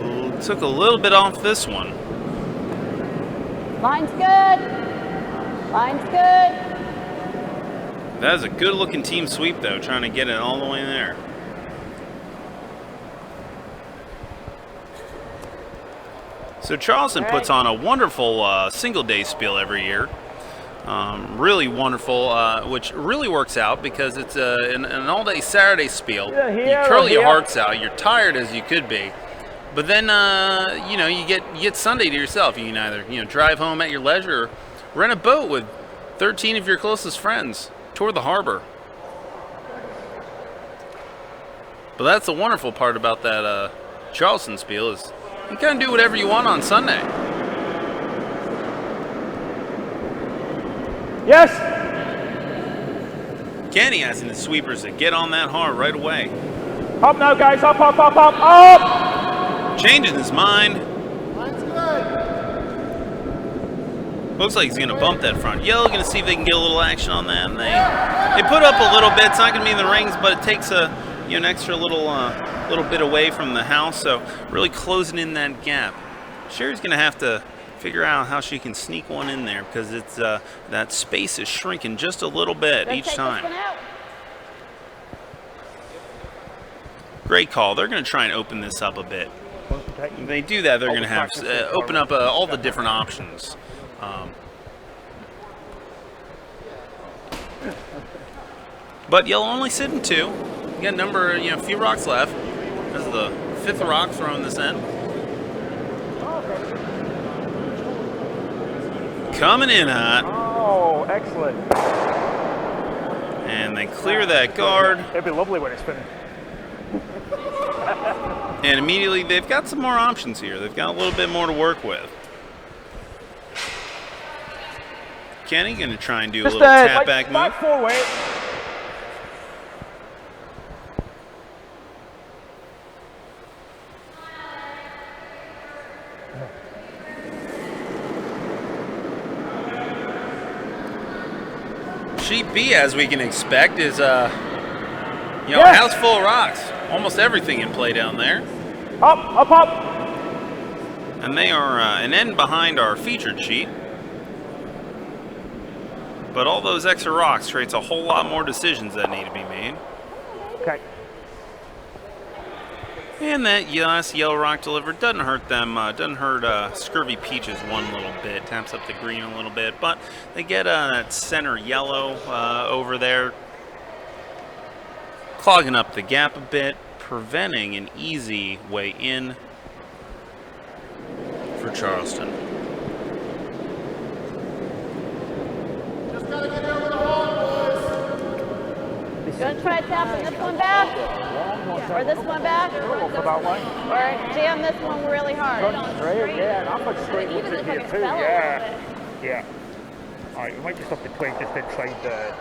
Ooh, took a little bit off this one. Line's good. Line's good. That is a good looking team sweep though, trying to get it all the way there. So Charleston puts on a wonderful single day spiel every year. Really wonderful, which really works out because it's an all-day Saturday spiel. You curl your hearts out. You're tired as you could be, but then you know, you get Sunday to yourself. You can either drive home at your leisure, or rent a boat with 13 of your closest friends, tour the harbor. But that's the wonderful part about that Charleston spiel is You can do whatever you want on Sunday. Yes! Kenny asking the sweepers to get on that hard right away. Up now, guys. Up, up, up, up, up! Changing his mind. Line's good. Looks like he's going to bump that front yellow. Going to see if they can get a little action on that. And they put up a little bit. It's not going to be in the rings, but it takes an extra little bit away from the house. So really closing in that gap. Sherry's going to have to figure out how she can sneak one in there because it's that space is shrinking just a little bit each time. Great call. They're going to try and open this up a bit. If they do that, they're going to have open up all the different options. But yellow only sitting 2. You got a few rocks left. This is the 5th rock thrown this end. Coming in hot. Oh, excellent. And they clear that guard. It'd be lovely when it's finished. And immediately they've got some more options here. They've got a little bit more to work with. Kenny going to try and do a little tap back move. Back forward. Sheet B, as we can expect, is a house full of rocks. Almost everything in play down there. Up, up, up. And they are an end behind our featured sheet. But all those extra rocks creates a whole lot more decisions that need to be made. Okay. And that last yellow rock delivered doesn't hurt them. Doesn't hurt Scurvy Peaches one little bit. Taps up the green a little bit, but they get that center yellow over there, clogging up the gap a bit, preventing an easy way in for Charleston. Just gotta get over the hole, boys. You want to try tapping this one back? Or this one back? For that one. Or jam this one really hard? Straight, yeah, and I'm like straight Even ones in look like here it too, fell a yeah. little bit. Yeah. Alright, we might just have to play just inside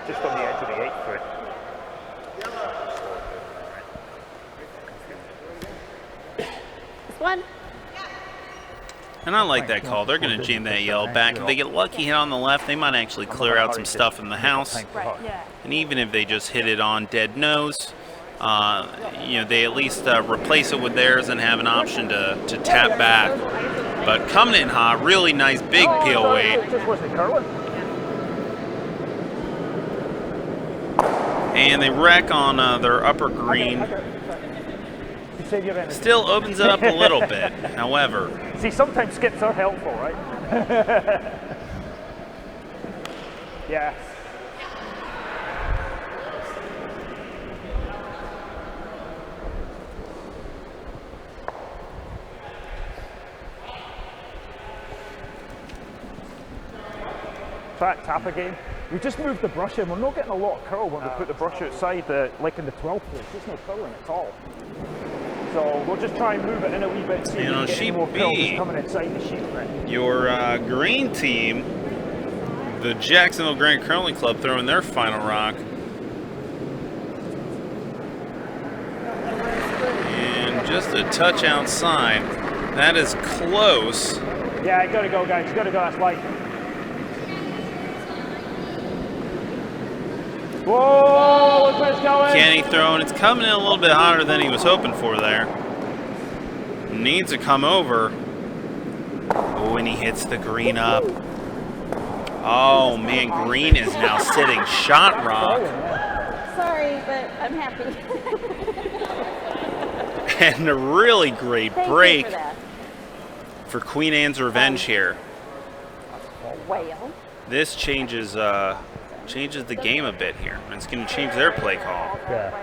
just on the edge of the 8 foot. This one? And I like that call. They're going to jam that yellow back. If they get lucky hit on the left, they might actually clear out some stuff in the house. Right, yeah. And even if they just hit it on dead nose, they at least replace it with theirs and have an option to tap back. But coming in hot, really nice big peel weight. It just wasn't curling. And they wreck on their upper green. Save your energy. Still opens it up a little bit, however. See, sometimes skips are helpful, right? Yeah. Try it, tap again. We just moved the brush in. We're not getting a lot of curl when we put the brush outside, like in the 12th place. There's no curling at all. So we'll just try and move it in a wee bit. See if we can get any more curl just coming inside the sheet. Right? Your green team, the Jacksonville Grand Curling Club, throwing their final rock. And just a touch outside. That is close. Yeah, you gotta go, guys. You gotta go. That's light. Whoa, look where it's going. Kenny throwing. It's coming in a little bit hotter than he was hoping for there. Needs to come over. Oh, and he hits the green up. Oh, man, green is now sitting shot rock. Sorry, but I'm happy. And a really great Thank you break for that. for Queen Anne's Revenge here. Whale. This changes the game a bit here. It's going to change their play call. Yeah.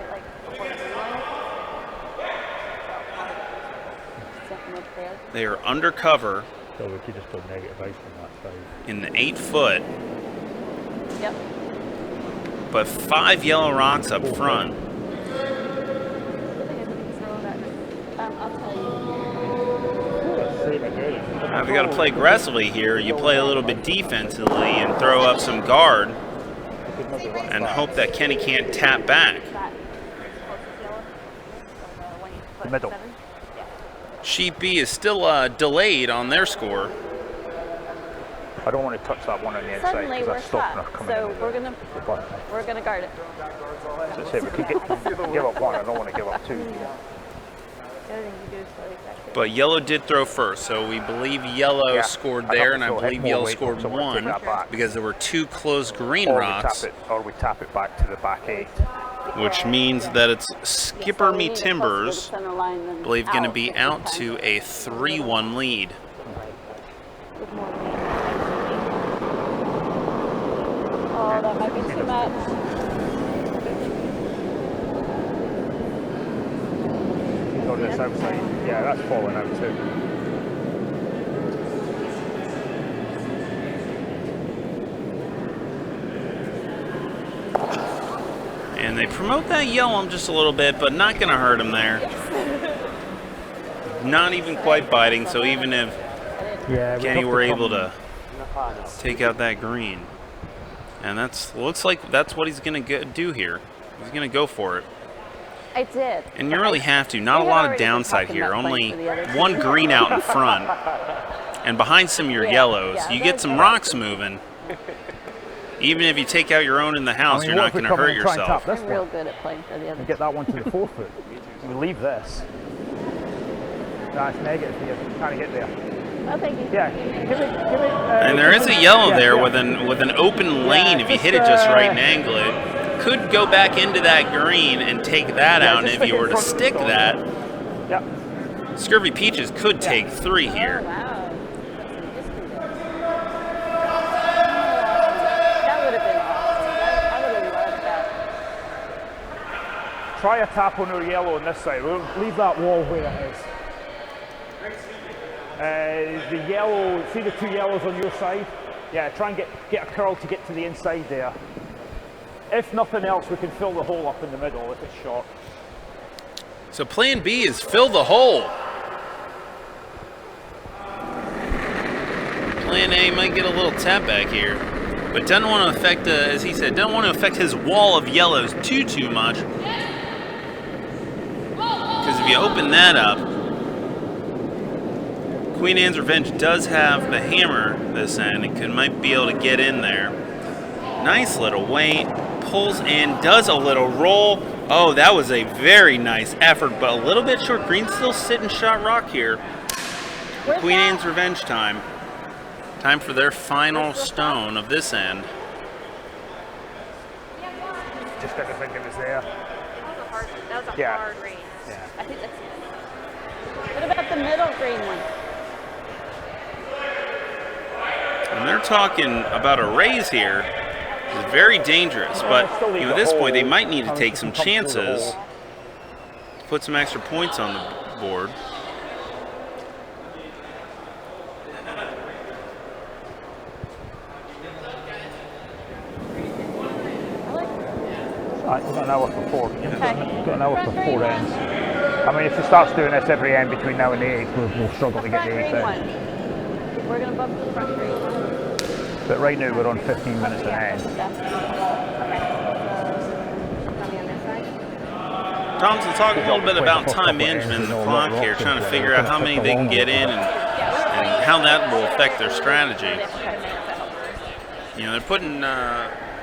They are undercover So we could just put negative ice on that side. in the 8 foot, Yep. but 5 yellow rocks up front. I'll tell you. Now, if you got to play aggressively here, you play a little bit defensively and throw up some guard and hope that Kenny can't tap back. The middle. Sheep B is still delayed on their score. I don't want to touch that one on the inside Suddenly because we're that's stopping her stuck, coming so in. we're gonna guard it. As I say, we could give up one. I don't want to give up two. The other thing you do is slow exactly. But yellow did throw first, so we believe yellow scored there, and I believe yellow scored one because there were two closed green rocks, Or we tap it back to the back 8. which means that it's Skipper Me Timbers, Center line I than believe, going to out be if we out can. to a 3-1 lead. With more weight. Oh, that might be too much. He's on this outside. Yeah, that's falling out too. And they promote that yellow just a little bit, but not going to hurt him there. Not even quite biting, so even if Kenny were able to take out that green. And looks like that's what he's going to do here. He's going to go for it. I did. And you really have to. Not a We had lot of already been downside talking here. about Only playing for the other one team. green out in front. And behind some of your yellows, you get some rocks moving. Even if you take out your own in the house, you're not going to hurt yourself. I'm real good at playing for the other And get that one to the 4-foot. We leave this. That's negative here. Trying to get there. Oh, thank you. Yeah. Give it, And there is a yellow there with an open lane. If you hit it just right and angle it, could go back into that green and take that out. And if you were to stick that, Scurvy Peaches could take 3 here. Oh, wow. That would have been awesome. I would have loved that. Try a tap on our yellow on this side. We'll leave that wall where it is. The yellow, see the 2 yellows on your side? Yeah, try and get a curl to get to the inside there. If nothing else, we can fill the hole up in the middle if it's short. So plan B is fill the hole. Plan A might get a little tap back here, but doesn't want to affect, as he said, doesn't want to affect his wall of yellows too much. Because if you open that up, Queen Anne's Revenge does have the hammer this end and might be able to get in there. Nice little weight, pulls in, does a little roll. Oh, that was a very nice effort, but a little bit short. Green's still sitting shot rock here. Queen Anne's Revenge time. Time for their final stone of this end. Just didn't think it was there. That was a hard race. Yeah. I think that's What about the middle green one? And they're talking about a raise here. It's very dangerous, but at this point they might need to take some chances to put some extra points on the board. Right, you've got an hour for 4. You've got an hour for 4 ends. I mean, if she starts doing this every end between now and the 8th, we'll struggle to get the 8th end. We're going to bump to the front green one. But right now we're on 15 minutes an end. on the other side. Thompson talking a little bit about time management in the clock here, trying to figure out how many they can get in and how that will affect their strategy. You know, they're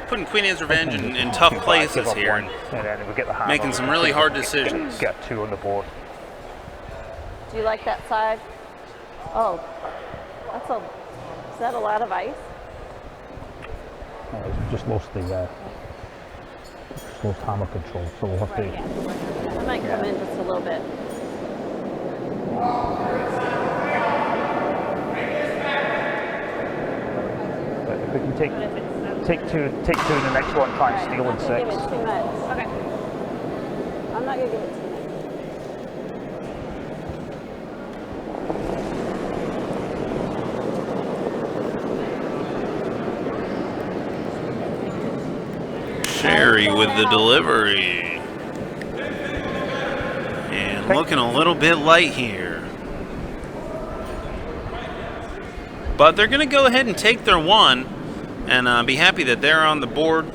putting Queen Anne's Revenge in tough places here and making some really hard decisions. Get 2 on the board. Do you like that side? Oh, is that a lot of ice? Just lost the hammer control, so we'll have to. I might come in just a little bit. But if we can take two in the next one, try and steal in 6. Give it too much. Okay. I'm not gonna give it too much. Sherry with the delivery. And looking a little bit light here. but they're going to go ahead and take their one and be happy that they're on the board.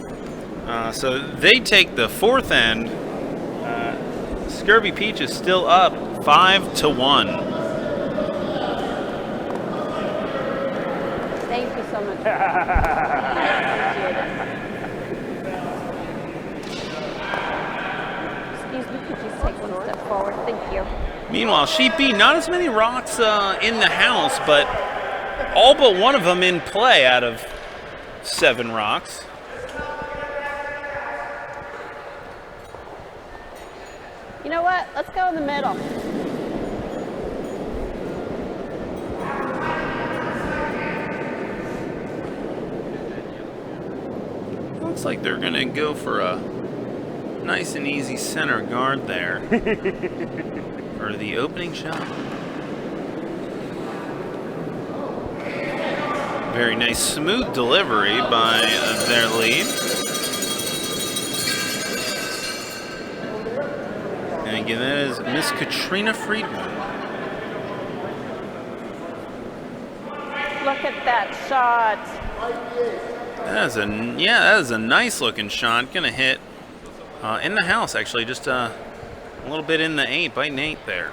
So they take the fourth end. Scurvy Peach is still up 5-1. Thank you so much. Excuse me, could you take one step forward? Thank you. Meanwhile, Sheep B, not as many rocks in the house, but all but one of them in play out of 7 rocks. You know what? Let's go in the middle. Looks like they're going to go for a nice and easy center guard there for the opening shot. Very nice, smooth delivery by their lead. And again, that is Miss Katrina Friedman. Look at that shot. That is a nice looking shot. Gonna hit in the house, actually, just a little bit in the 8 by Nate there.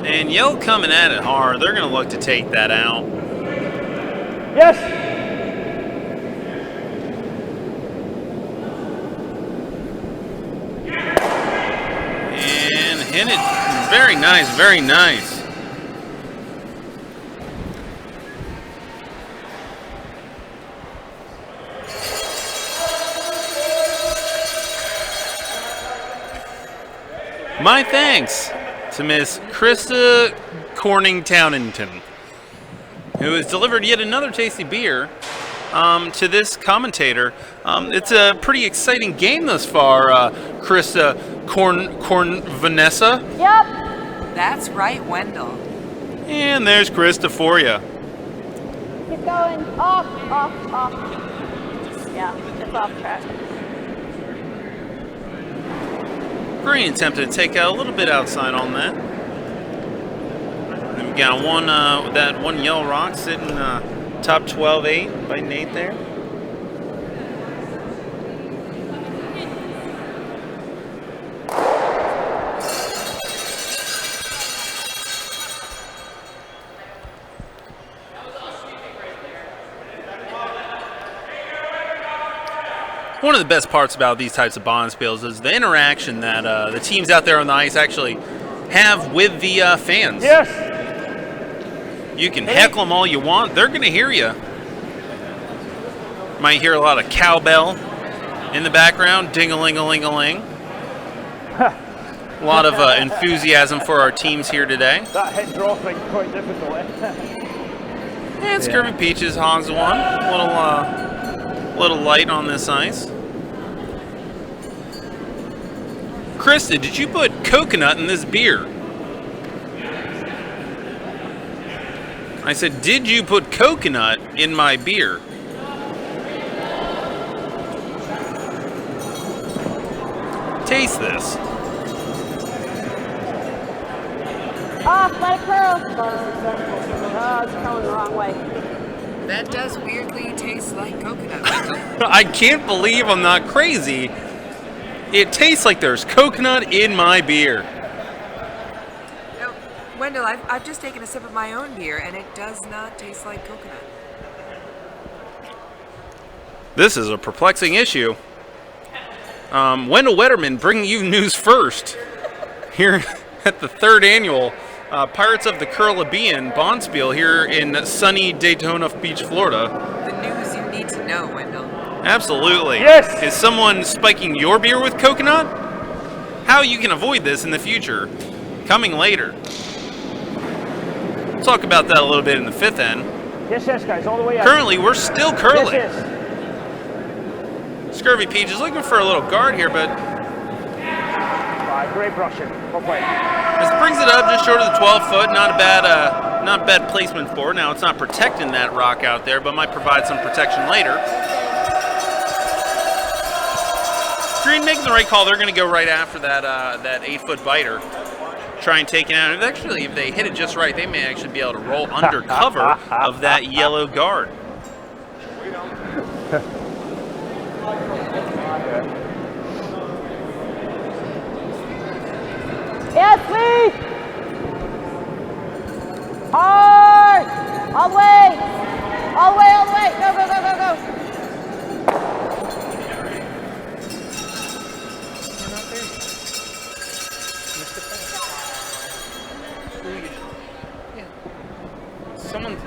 And Yell coming at it hard. They're going to look to take that out. Yes! And hit it. Very nice, very nice. My thanks to Miss Krista Corning-Townington, who has delivered yet another tasty beer to this commentator. It's a pretty exciting game thus far, Krista Vanessa. Yep. That's right, Wendell. And there's Krista for you. Keep going. Off, off, off. Yeah, it's off track. Green attempted to take out a little bit outside on that. And we got that one yellow rock sitting top 12-8 by Nate there. One of the best parts about these types of bond spills is the interaction that the teams out there on the ice actually have with the fans. Yes! You can heckle them all you want. They're going to hear you. Might hear a lot of cowbell in the background, ding-a-ling-a-ling-a-ling. A lot of enthusiasm for our teams here today. That hit draw thing quite difficult, And Scurvy Peaches hogs one. Little light on this ice. Krista, did you put coconut in this beer? I said, did you put coconut in my beer? Taste this. Off, let it curl. Oh, it's curling the wrong way. That does weirdly taste like coconut. I can't believe I'm not crazy. It tastes like there's coconut in my beer. No, Wendell, I've just taken a sip of my own beer, and it does not taste like coconut. This is a perplexing issue. Wendell Wetterman bringing you news first here at the 3rd annual Pirates of the Curl-Ribbean Bonspiel here in sunny Daytona Beach, Florida. The news you need to know, Wendell. Absolutely. Yes! Is someone spiking your beer with coconut? How you can avoid this in the future, coming later. We'll talk about that a little bit in the 5th end. Yes, yes, guys, all the way up. Currently, we're still curling. Yes, yes. Scurvy Peach is looking for a little guard here, but Great brushing. Well played. This brings it up just short of the 12 foot. Not a bad placement for it. Now it's not protecting that rock out there, but might provide some protection later. Green making the right call. They're going to go right after that 8-foot biter. Try and take it out. Actually, if they hit it just right, they may actually be able to roll under cover of that yellow guard. Yes, please. Hard. All the way. All the way, all the way. Go, go, go, go, go. Someone's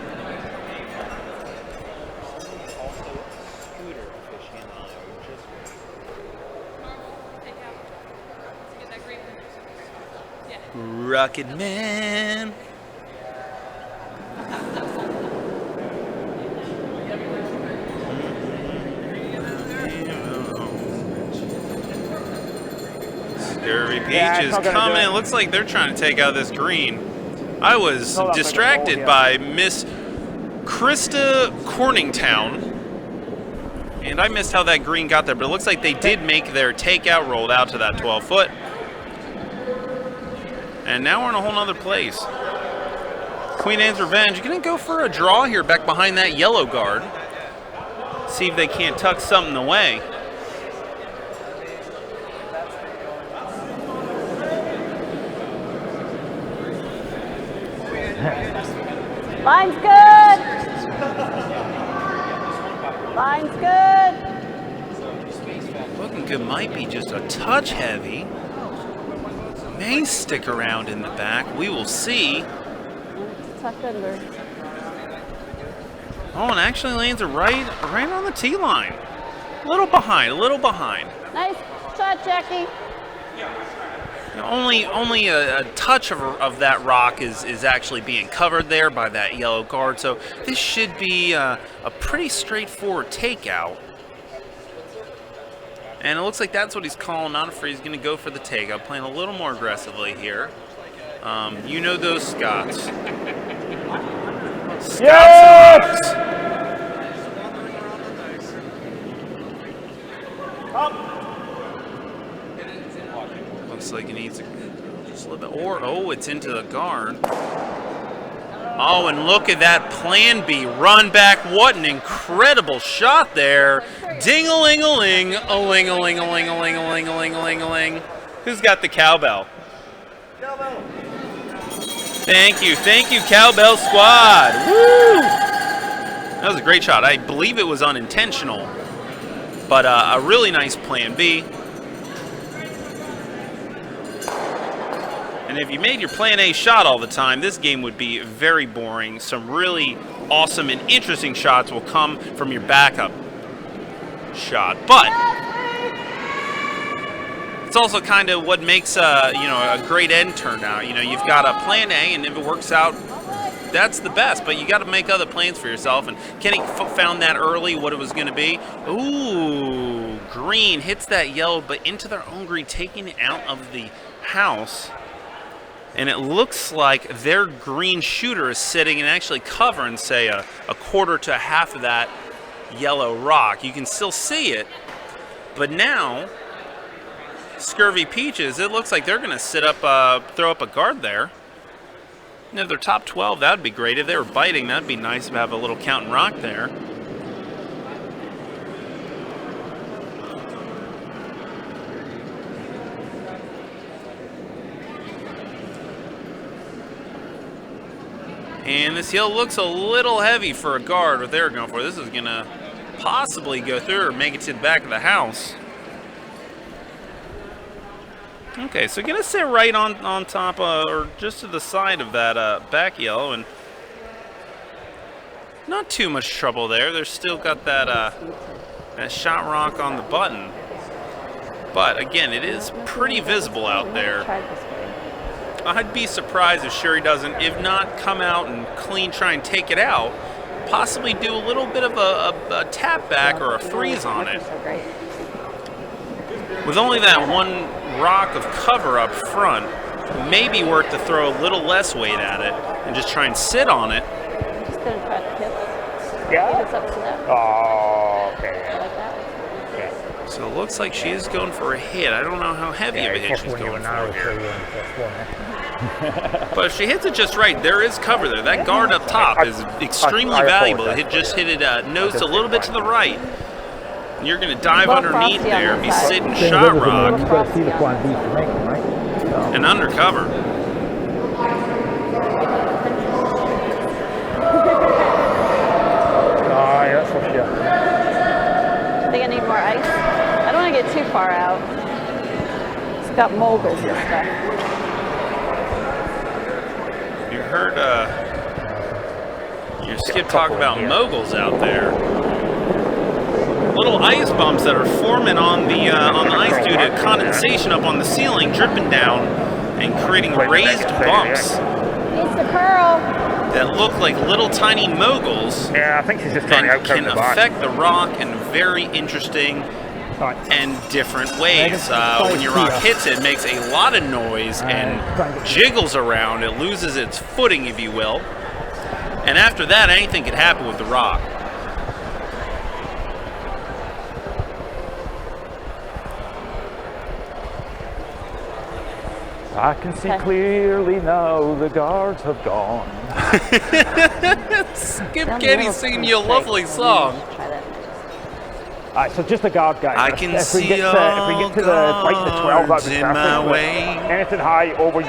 Rocket Man. Scurvy Peaches coming. It looks like they're trying to take out this green. I was distracted by Miss Krista Corningtown, and I missed how that green got there, but it looks like they did make their takeout, rolled out to that 12 foot. And now we're in a whole nother place. Queen Anne's Revenge going to go for a draw here back behind that yellow guard. See if they can't tuck something away. Line's good. Line's good. Looking good, might be just a touch heavy. May stick around in the back. We will see. Tuck under. Oh, and actually lands it right on the tee line. A little behind, a little behind. Nice shot, Jackie. Only a touch of that rock is actually being covered there by that yellow guard. So this should be a pretty straightforward takeout. And it looks like that's what he's calling. Not afraid. He's going to go for the takeout, playing a little more aggressively here. You know those Scots. Yes! Looks like he needs just a little bit. Or, oh, it's into the guard. Oh, and look at that plan B. Run back. What an incredible shot there. Ding-a-ling-a-ling. A-ling-a-ling-a-ling-a-ling-a-ling-a-ling-a-ling. Who's got the cowbell? Cowbell. Thank you, Cowbell Squad. Woo! That was a great shot. I believe it was unintentional, but a really nice plan B. And if you made your plan A shot all the time, this game would be very boring. Some really awesome and interesting shots will come from your backup shot, but it's also kind of what makes a great end turnout. You know, you've got a plan A, and if it works out, that's the best. But you got to make other plans for yourself. And Kenny found that early, what it was going to be. Ooh, green hits that yellow, but into their own green, taking it out of the house. And it looks like their green shooter is sitting and actually covering, say, a quarter to half of that yellow rock. You can still see it, but now Scurvy Peaches, it looks like they're going to sit up, throw up a guard there. And if they're top 12, that would be great. If they were biting, that'd be nice to have a little counting rock there. And this hill looks a little heavy for a guard, what they're going for. This is going to possibly go through or make it to the back of the house. Okay, so going to sit right on top or just to the side of that back yellow, and not too much trouble there. They're still got that shot rock on the button. But again, it is pretty visible out there. I'd be surprised if Sherry doesn't, if not, come out and clean, try and take it out. Possibly do a little bit of a tap back or a freeze on it. With only that one rock of cover up front, it may be worth to throw a little less weight at it and just try and sit on it. I'm just going to try to hit. Yeah. It's up to them. Oh, okay. Like that. Yeah. So it looks like she is going for a hit. I don't know how heavy of a hit she's going for here. But if she hits it just right, there is cover there. That guard up top is extremely valuable. It just hit it nose a little bit to the right. You're going to dive underneath there, be sitting shot rock, and undercover. Oh, yeah, that's for sure. I think I need more ice. I don't want to get too far out. It's got moguls and stuff. You heard your Skip talk about moguls out there. Little ice bumps that are forming on the ice due to condensation up on the ceiling, dripping down and creating raised bumps Needs the curl. that look like little tiny moguls. Yeah, I think she's just trying to and outcurve can the back. affect the rock in very interesting and different ways. When your rock hits it, it makes a lot of noise and jiggles around. It loses its footing, if you will. And after that, anything could happen with the rock. I can see clearly now the guards have gone. Skip Kenny's singing you a lovely song. Alright, so just the guard, guys. I can if we see get to the like the 12, that'd be in my perfect. way. Anything high over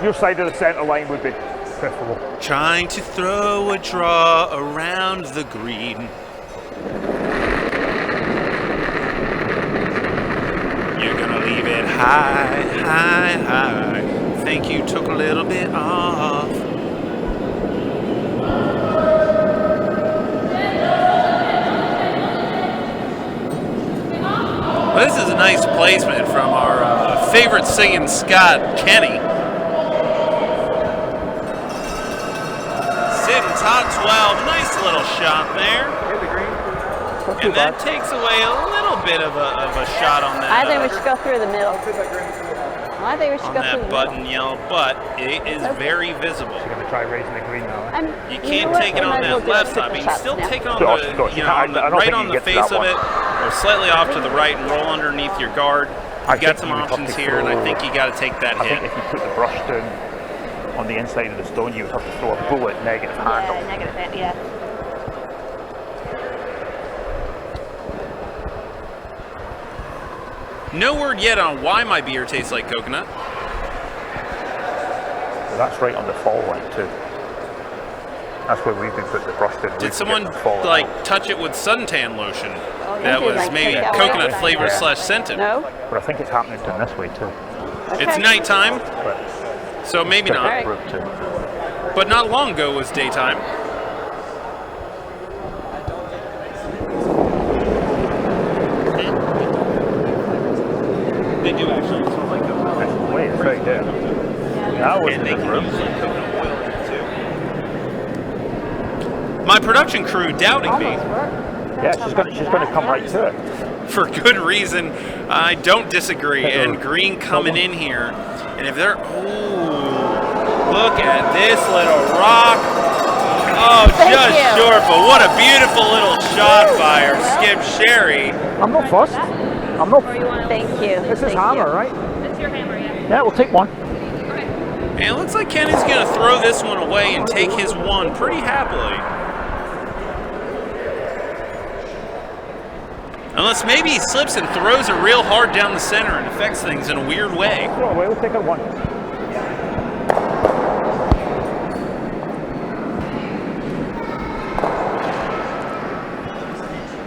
your side of the center line would be preferable. Trying to throw a draw around the green. You're gonna leave it high, high, high. Think you took a little bit off. Well, this is a nice placement from our favorite singing Scott, Kenny. Sitting top 12, nice little shot there. And that takes away a little bit of a shot on that. I think we should go through the middle. I think we should go through the middle. Button yellow, but it is very visible. She's going to try raising the green now. You can't take it on that left side, but you can still take it on the, right on the face of it, or slightly off to the right and roll underneath your guard. You've got some options here, and I think you got to take that hit. I think if you put the brush down on the inside of the stone, you would have to throw a bullet negative handle. Yeah, negative hand, yeah. No word yet on why my beer tastes like coconut. So that's right on the fall line too. That's where we've been putting the brush down. Did someone like touch it with suntan lotion that was like maybe coconut flavor / scented? No? But I think it's happening down this way too. It's nighttime, so maybe not. Right. But not long ago was daytime. They do actually smell like coconut. That's the way it's right there. That was And they the can room. use like coconut oil in it too. My production crew doubting me. Yeah, she's going to come right to it. For good reason. I don't disagree. And green coming in here. And if they're... Ooh, look at this little rock. Oh, just short, but what a beautiful little shot by our Skip Sherry. I'm not fussed. I'm not. Thank you. This is hammer, right? This is your hammer, yeah. Yeah, we'll take one. And it looks like Kenny's going to throw this one away and take his one pretty happily. Unless maybe he slips and throws it real hard down the center and affects things in a weird way. Throw it away, we'll take it one.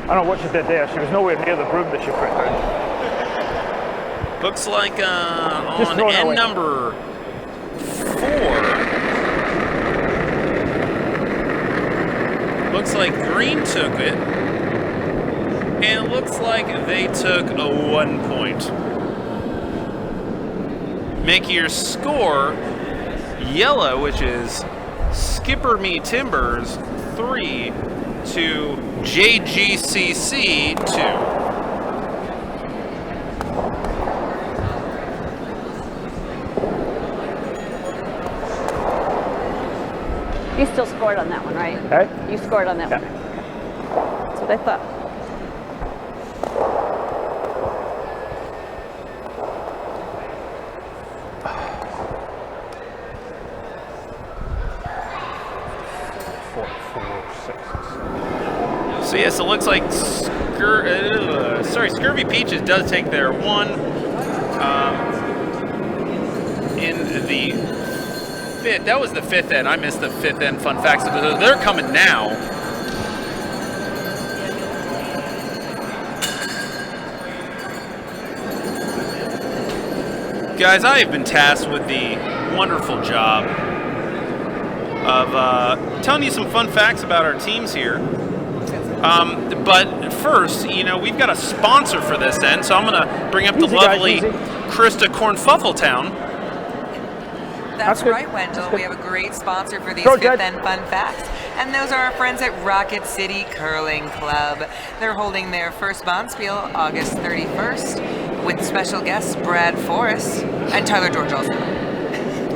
I don't know what she did there. She was nowhere near the broom that she put down. Looks like Just on throw it end away. number 4, looks like green took it, and it looks like they took a 1 point. Make your score yellow, which is Skipper Me Timbers 3 to JGCC 2. You still scored on that one, right? Hey? You scored on that Yeah. one. Okay. That's what I thought. So yes, it looks like Scurvy Peaches does take their one in the fifth. That was the fifth end. I missed the fifth end fun facts. They're coming now. Guys, I have been tasked with the wonderful job of telling you some fun facts about our teams here. But first, you know, we've got a sponsor for this end, so I'm going to bring up the lovely Krista Cornfuffletown. That's good. right, Wendell. We have a great sponsor for these Go, fifth Jed. end fun facts. And those are our friends at Rocket City Curling Club. They're holding their first Bonspiel August 31st with special guests Brad Forrest and Tyler George also.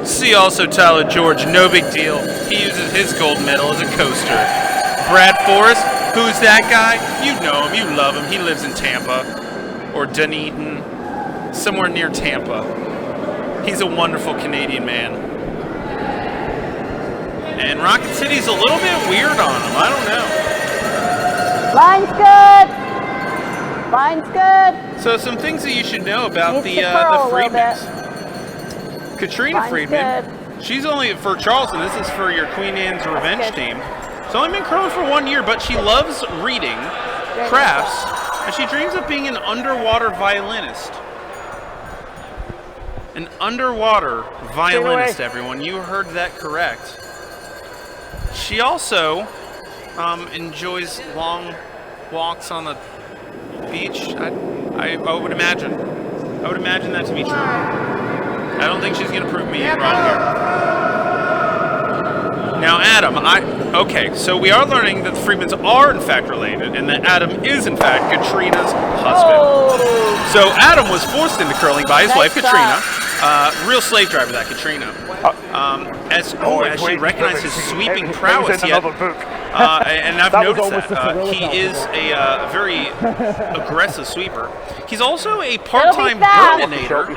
See also Tyler George, no big deal. He uses his gold medal as a coaster. Brad Forrest, who's that guy? You know him, you love him. He lives in Tampa or Dunedin, somewhere near Tampa. He's a wonderful Canadian man. And Rocket City's a little bit weird on him. I don't know. Line's good. Line's good. So some things that you should know about Needs the to curl a little Friedmans. Katrina Line's Friedman, good. she's only for Charleston. This is for your Queen Anne's Revenge team. She's only been curling for 1 year, but she loves reading, crafts, and she dreams of being an underwater violinist. An underwater violinist, everyone. You heard that correct. She also enjoys long walks on the beach. I would imagine. I would imagine that to be true. I don't think she's going to prove me wrong here. Now, Adam, okay, so we are learning that the Freedmans are in fact related, and that Adam is in fact Katrina's husband. Oh. So Adam was forced into curling by his Nice wife, Katrina. shot. Real slave driver, that Katrina. As she recognized his sweeping prowess, yet, and I've noticed that he is a very aggressive sweeper. He's also a part-time burninator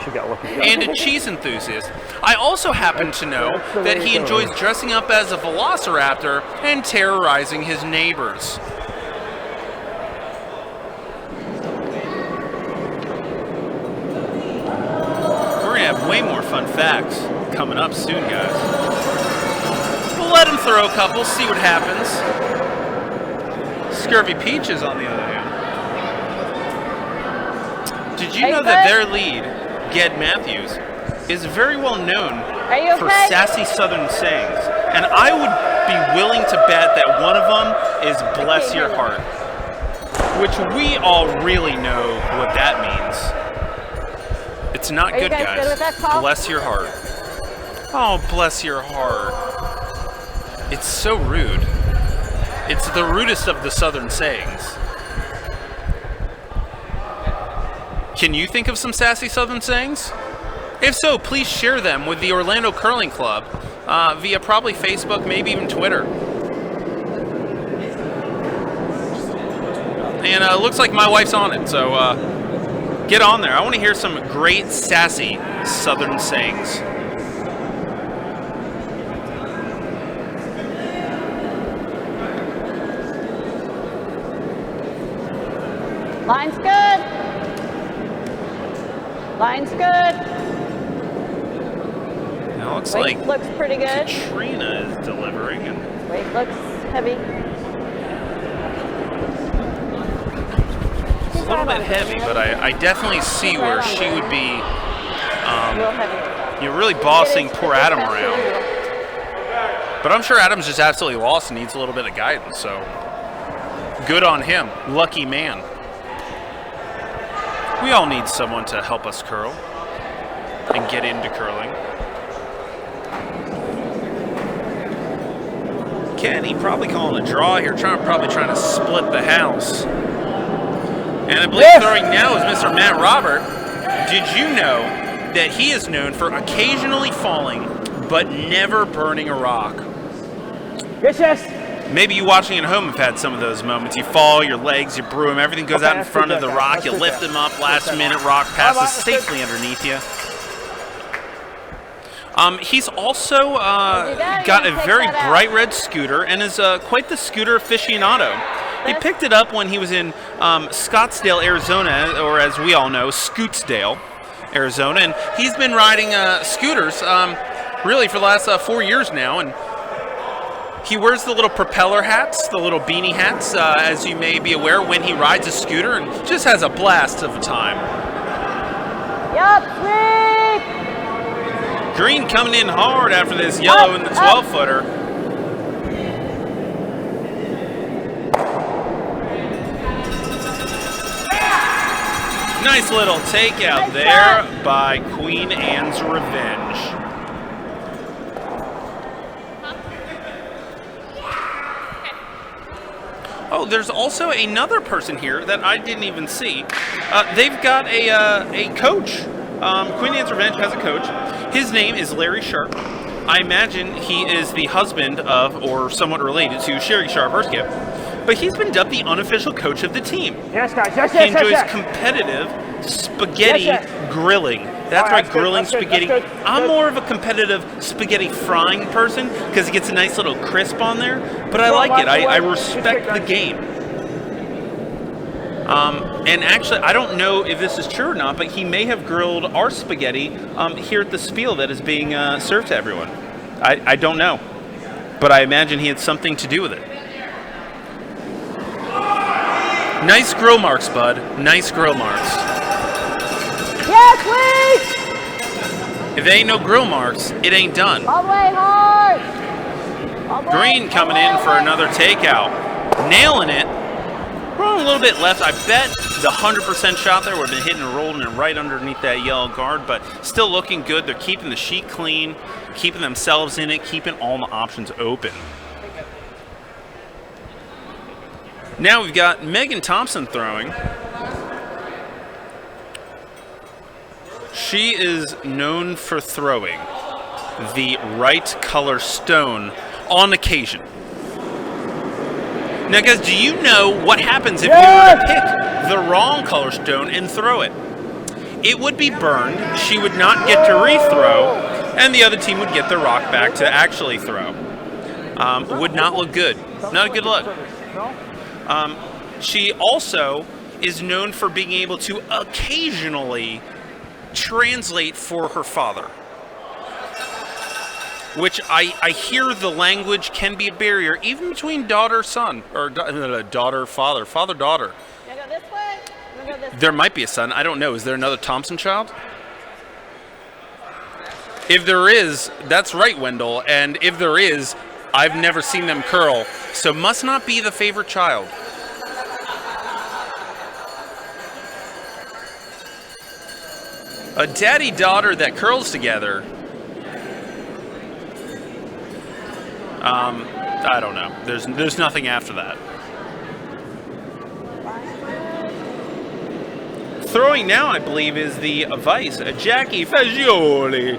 and a cheese enthusiast. I also happen to know that he enjoys dressing up as a velociraptor and terrorizing his neighbors. We're gonna have way more fun facts coming up soon, guys. We'll let him throw a couple, see what happens. Scurvy Peaches, on the other hand. Did you know that their lead, Ged Matthews, is very well known for sassy Southern sayings? And I would be willing to bet that one of them is bless your heart, which we all really know what that means. It's not good, guys. Good with that call? Bless your heart. Oh, bless your heart. It's so rude. It's the rudest of the Southern sayings. Can you think of some sassy Southern sayings? If so, please share them with the Orlando Curling Club via probably Facebook, maybe even Twitter. And it looks like my wife's on it, so get on there. I want to hear some great sassy Southern sayings. Line's good. Line's good. Now it looks Weight like looks pretty good. Katrina is delivering. And Weight looks heavy. it's a little bit heavy, but I definitely see where she would be Real heavy. really bossing poor Adam around. But I'm sure Adam's just absolutely lost and needs a little bit of guidance, so good on him. Lucky man. We all need someone to help us curl and get into curling. Kenny probably calling a draw here, probably trying to split the house. And I believe throwing now is Mr. Matt Robert. Did you know that he is known for occasionally falling but never burning a rock? Yes, yes. Maybe you watching at home have had some of those moments. You fall, your legs, you brew them, everything goes Okay, out in that's front good of the there, rock, that's you good lift there. them up, last That's minute good. rock passes that's good. safely underneath you. He's also got a very bright red scooter and is quite the scooter aficionado. He picked it up when he was in Scottsdale, Arizona, or as we all know, Scootsdale, Arizona, and he's been riding scooters really for the last 4 years now, and he wears the little propeller hats, the little beanie hats, as you may be aware, when he rides a scooter, and just has a blast of a time. Yup, sweep! Green coming in hard after this yellow in the 12-footer. Nice little takeout there by Queen Anne's Revenge. Oh, there's also another person here that I didn't even see. They've got a coach. Queen Anne's Revenge has a coach. His name is Larry Sharp. I imagine he is the husband of, or somewhat related to, Sherry Sharp Erskine. But he's been dubbed the unofficial coach of the team. Yes, guys. Yes, He yes, enjoys yes, yes. competitive spaghetti Yes, grilling. That's Oh, right, that's good, grilling that's good, spaghetti. that's good, I'm good. more of a competitive spaghetti frying person because it gets a nice little crisp on there. But I Well, like it. that's I what- respect the game. And actually, I don't know if this is true or not, but he may have grilled our spaghetti here at the Spiel that is being served to everyone. I don't know, but I imagine he had something to do with it. Nice grill marks, bud. Nice grill marks. Yes, please! If there ain't no grill marks, it ain't done. All the way hard! All the way, Green all coming the way, in all for the way. another takeout. Nailing it. Well, a little bit left. I bet the 100% shot there would have been hitting and rolling it right underneath that yellow guard, but still looking good. They're keeping the sheet clean, keeping themselves in it, keeping all the options open. Now we've got Megan Thompson throwing. She is known for throwing the right color stone on occasion. Now, guys, do you know what happens if you were to pick the wrong color stone and throw it? It would be burned, she would not get to rethrow, and the other team would get the rock back to actually throw. Would not look good. Not a good look. She also is known for being able to occasionally translate for her father, which I hear the language can be a barrier even between daughter-son, or daughter-father, father-daughter. You wanna go this way? You wanna go this There might be a son. I don't know. Is there another Thompson child? If there is, that's right, Wendell. And if there is, I've never seen them curl, so must not be the favorite child. A daddy-daughter that curls together. I don't know. There's nothing after that. Throwing now, I believe, is the Vice, Jackie Fagioli.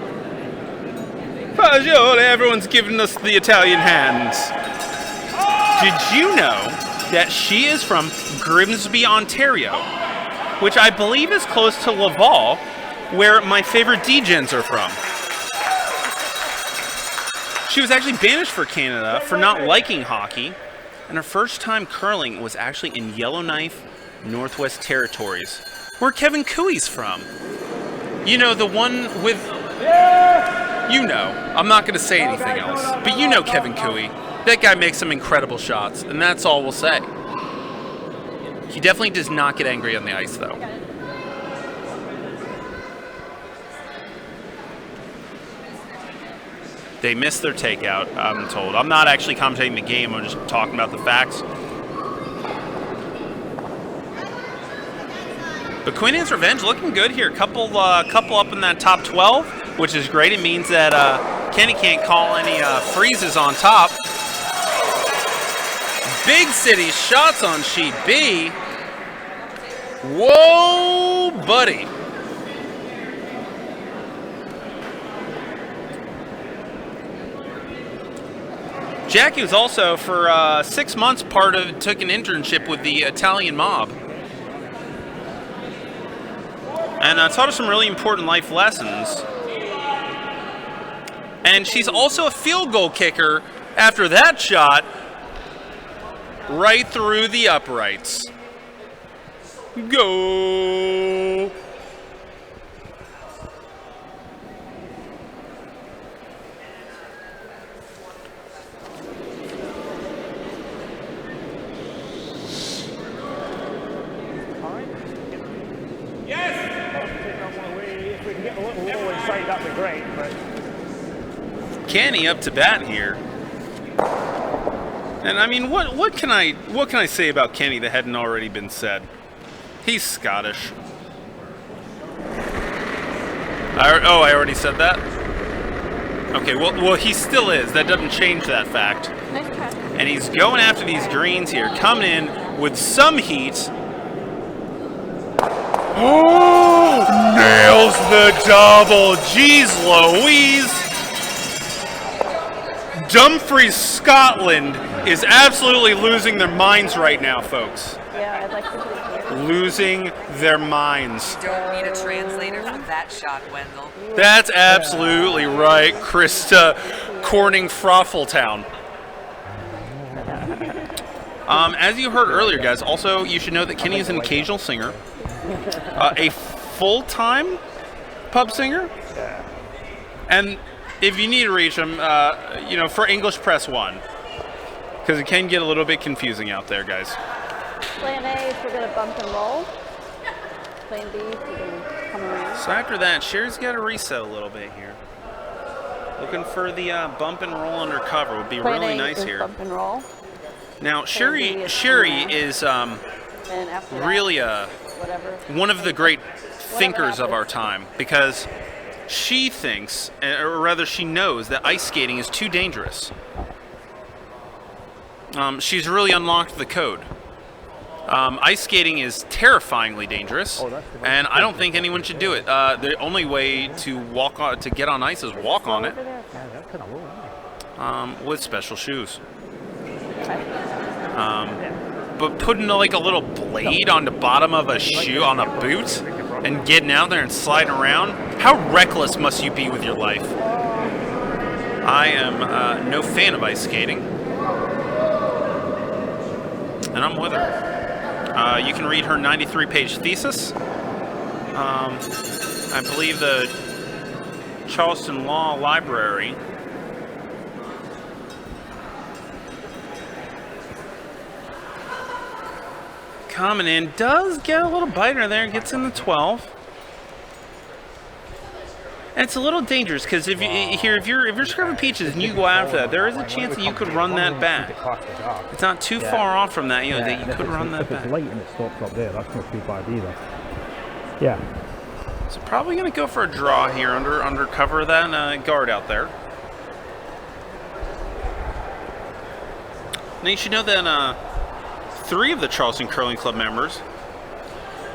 Fagioli, everyone's giving us the Italian hands. Did you know that she is from Grimsby, Ontario, which I believe is close to Laval, where my favorite D-gens are from. She was actually banished for Canada for not liking hockey, and her first time curling was actually in Yellowknife, Northwest Territories, where Kevin Cooey's from. You know, the one with... You know. I'm not going to say anything else, but you know Kevin Cooey. That guy makes some incredible shots, and that's all we'll say. He definitely does not get angry on the ice, though. They missed their takeout, I'm told. I'm not actually commentating the game, I'm just talking about the facts. But Queen Anne's Revenge looking good here. Couple up in that top 12, which is great. It means that Kenny can't call any freezes on top. Big City shots on sheet B. Whoa, buddy. Jackie was also, for 6 months, took an internship with the Italian mob. And taught us some really important life lessons. And she's also a field goal kicker after that shot right through the uprights. Go! If we can get a little low inside, that'd be great. But Kenny up to bat here. And I mean, what can I say about Kenny that hadn't already been said? He's Scottish. I already said that? Okay, well he still is. That doesn't change that fact. Nice catch. And he's going after these greens here, coming in with some heat. Oh, nails the double. Jeez Louise. Dumfries, Scotland is absolutely losing their minds right now, folks. Yeah, I'd like to be here. Losing their minds. You don't need a translator for that shot, Wendell. That's absolutely right, Krista Corning Froffeltown. As you heard earlier, guys, also you should know that Kenny is an occasional singer, a full-time pub singer, and if you need to reach him, for English, press 1, because it can get a little bit confusing out there, guys. Plan A is we're going to bump and roll. Plan B is we're going to come around. So after that, Sherry's got to reset a little bit here. Looking for the bump and roll undercover would be Plan really A nice is here. bump and roll. Now, Sherry is And after that, really whatever. one of the great thinkers of our time, because she thinks, or rather she knows, that ice skating is too dangerous. She's really unlocked the code. Ice skating is terrifyingly dangerous, and I don't think anyone should do it. The only way to get on ice is walk on it with special shoes. But putting like a little blade on the bottom of a shoe, on a boot, and getting out there and sliding around, how reckless must you be with your life? I am no fan of ice skating, and I'm with her. You can read her 93-page thesis. I believe the Charleston Law Library coming in, does get a little biter there, gets in the 12. And it's a little dangerous because if you're scrubbing peaches and you go after that, there is a chance that you could run that back. It's not too far off from that, that you could run that back. If it's light and it stops up there, that's not too bad either. Yeah. So probably going to go for a draw here under cover of that guard out there. Now you should know that 3 of the Charleston Curling Club members.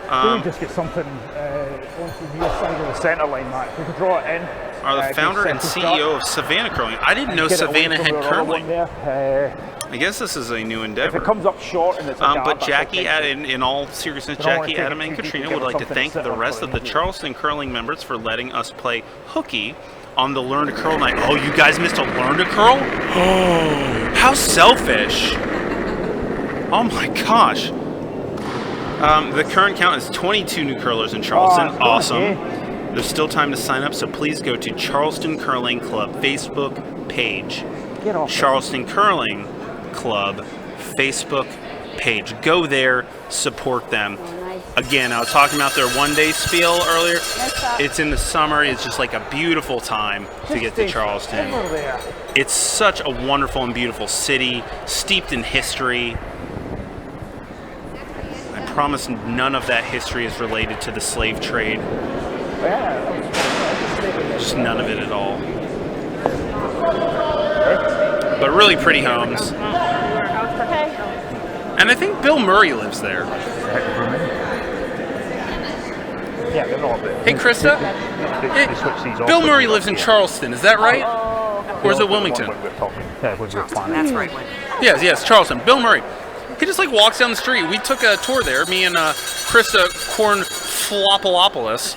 We just get something onto the near side of the centre line, Matt. If we could draw it in. Are the founder and CEO of Savannah Curling. I didn't know Savannah had curling. I guess this is a new endeavor. If it comes up short and it's a but Jackie, in all seriousness, Jackie, Adam, and Katrina would like to thank the rest of the Charleston Curling members for letting us play hooky on the Learn to Curl night. Oh, you guys missed a Learn to Curl? Oh, how selfish. Oh my gosh. The current count is 22 new curlers in Charleston. Awesome. There's still time to sign up, so please go to Charleston Curling Club Facebook page. Charleston Curling Club Facebook page. Go there, support them. Again, I was talking about their one-day spiel earlier. It's in the summer. It's just like a beautiful time to get to Charleston. It's such a wonderful and beautiful city, steeped in history. I promise none of that history is related to the slave trade. Just none of it at all. But really pretty homes. And I think Bill Murray lives there. Yeah, they're not there. Hey, Krista. Bill Murray lives in Charleston, is that right? Or is it Wilmington? Yeah, we were planning. That's right, Wendy. Yes, Charleston. Bill Murray. He just like walks down the street. We took a tour there, me and Krista Kornflopoulos,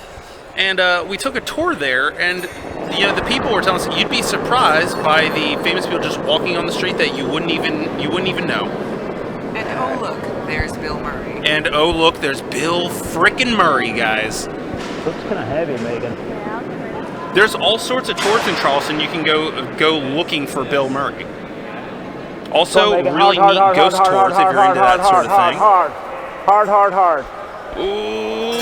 and we took a tour there, and the people were telling us you'd be surprised by the famous people just walking on the street that you wouldn't even know. And oh look, there's Bill Murray. And oh look, there's Bill frickin' Murray, guys. Looks kind of heavy, Megan. There's all sorts of tours in Charleston. You can go looking for Bill Murray. Also, really neat ghost tours if you're into that sort of thing. Hard. Ooh,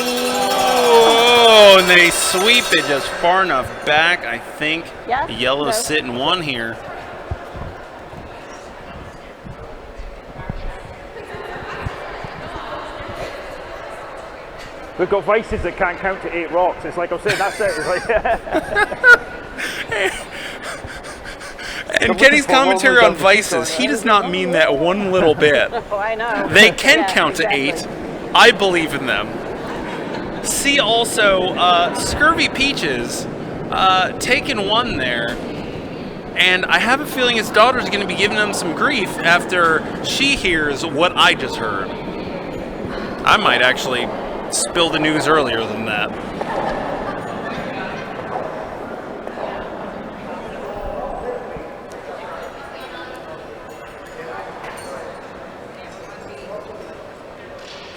and they sweep it just far enough back. I think Yes, yellow's no. sitting one here. We've got vices that can't count to 8 rocks. It's like I'm saying, that's it. It's like And Kenny's commentary on vices, he does not mean that one little bit. Oh, I know. They can Yeah, count to exactly. 8. I believe in them. See also, Scurvy Peaches taking one there, and I have a feeling his daughter's going to be giving him some grief after she hears what I just heard. I might actually spill the news earlier than that.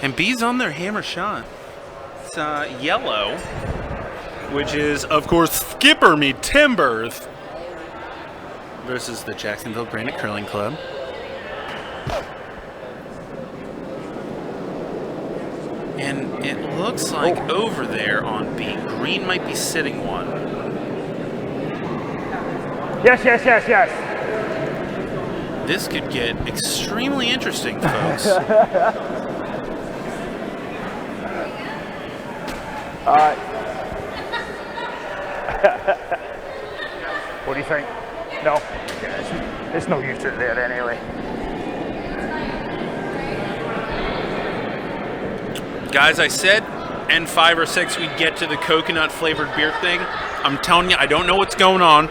And B's on their hammer shot. It's yellow, which is, of course, Skipper Me Timbers versus the Jacksonville Granite Curling Club. And it looks like over there on B, green might be sitting one. yes. This could get extremely interesting, folks. What do you think? No. It's no use to it there anyway. Guys, I said N5 or 6 we'd get to the coconut flavored beer thing. I'm telling you, I don't know what's going on,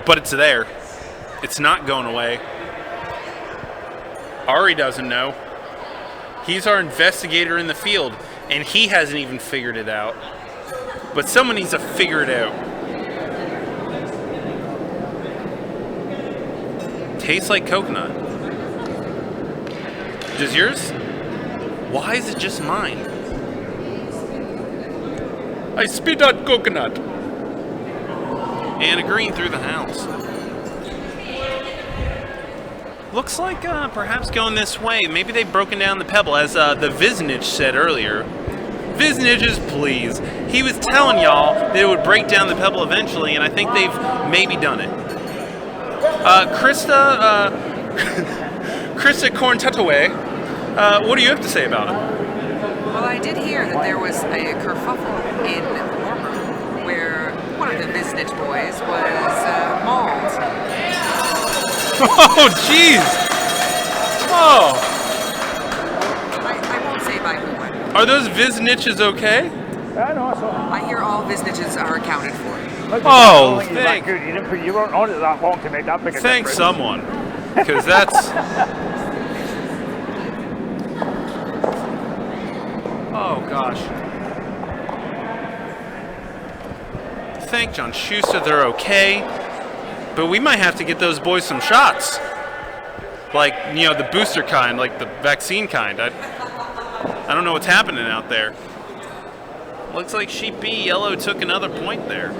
but it's there. It's not going away. Ari doesn't know. He's our investigator in the field, and he hasn't even figured it out. But someone needs to figure it out. Tastes like coconut. Does yours? Why is it just mine? I spit out coconut. And a green through the house. Looks like perhaps going this way. Maybe they've broken down the pebble, as the Viznich said earlier. Vizniches, please. He was telling y'all that it would break down the pebble eventually, and I think they've maybe done it. Krista Korn-Tutaway, what do you have to say about it? Well, I did hear that there was a kerfuffle in the warm room where one of the Viznich boys was mauled. Oh, jeez! Oh! I won't say by who. Are those Vizniches okay? I know, so. I hear all Vizniches are accounted for. Oh, thank you weren't on it that long to make that big a thank difference. someone, because that's. Oh gosh. Thank John Schuster, they're okay, but we might have to get those boys some shots, like the booster kind, like the vaccine kind. I don't know what's happening out there. Looks like Sheep B Yellow took another point there.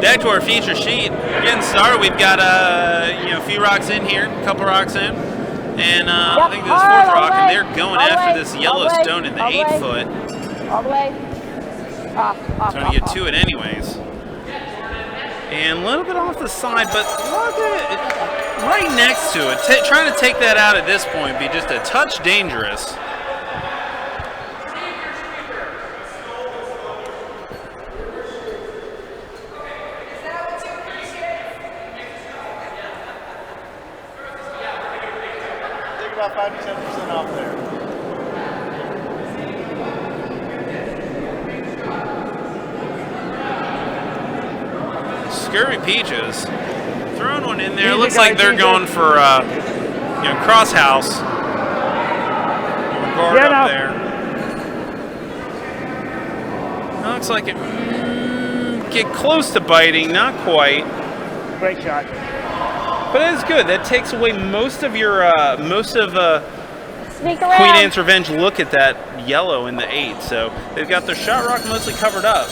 Back to our feature sheet. Getting started. We've got a few rocks in here, a couple rocks in, and I think this fourth rock, and they're going after this Yellowstone in the 8-foot. All the way. Trying to get to it anyways. And a little bit off the side, but look at it, right next to it. Trying to take that out at this point would be just a touch dangerous. Take about 5 to 10% off there. Scurvy Peaches throwing one in there. Easy, Looks like guys, they're easy. going for cross house. Guard Get up up. there. Looks like it get close to biting, not quite. Great shot. But it's good. That takes away most of your Sneak Queen around. Anne's Revenge look at that yellow in the 8. So they've got their shot rock mostly covered up.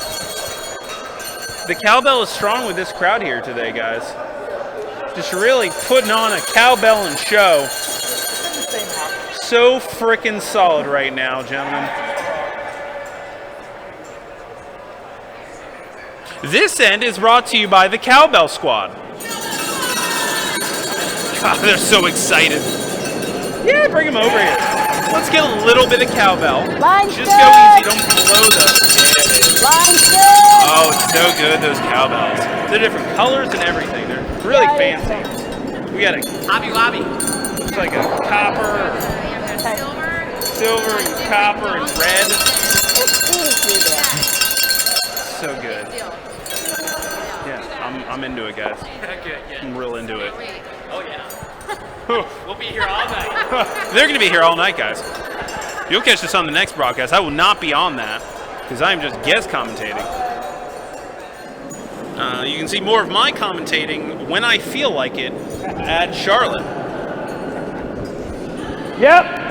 The cowbell is strong with this crowd here today, guys. Just really putting on a cowbell and show. So frickin' solid right now, gentlemen. This end is brought to you by the Cowbell Squad. God, they're so excited. Yeah, bring them over here. Let's get a little bit of cowbell. Line's Just good. go easy, don't blow the... Line's good. Oh, it's so good, those cowbells. They're different colors and everything. They're really fancy. We got a Hobby Lobby. looks like a copper, silver and copper and red. So good. Yeah, I'm into it, guys. I'm real into it. Oh yeah. We'll be here all night. They're going to be here all night, guys. You'll catch this on the next broadcast. I will not be on that because I'm just guest commentating. You can see more of my commentating when I feel like it at Charlotte. Yep.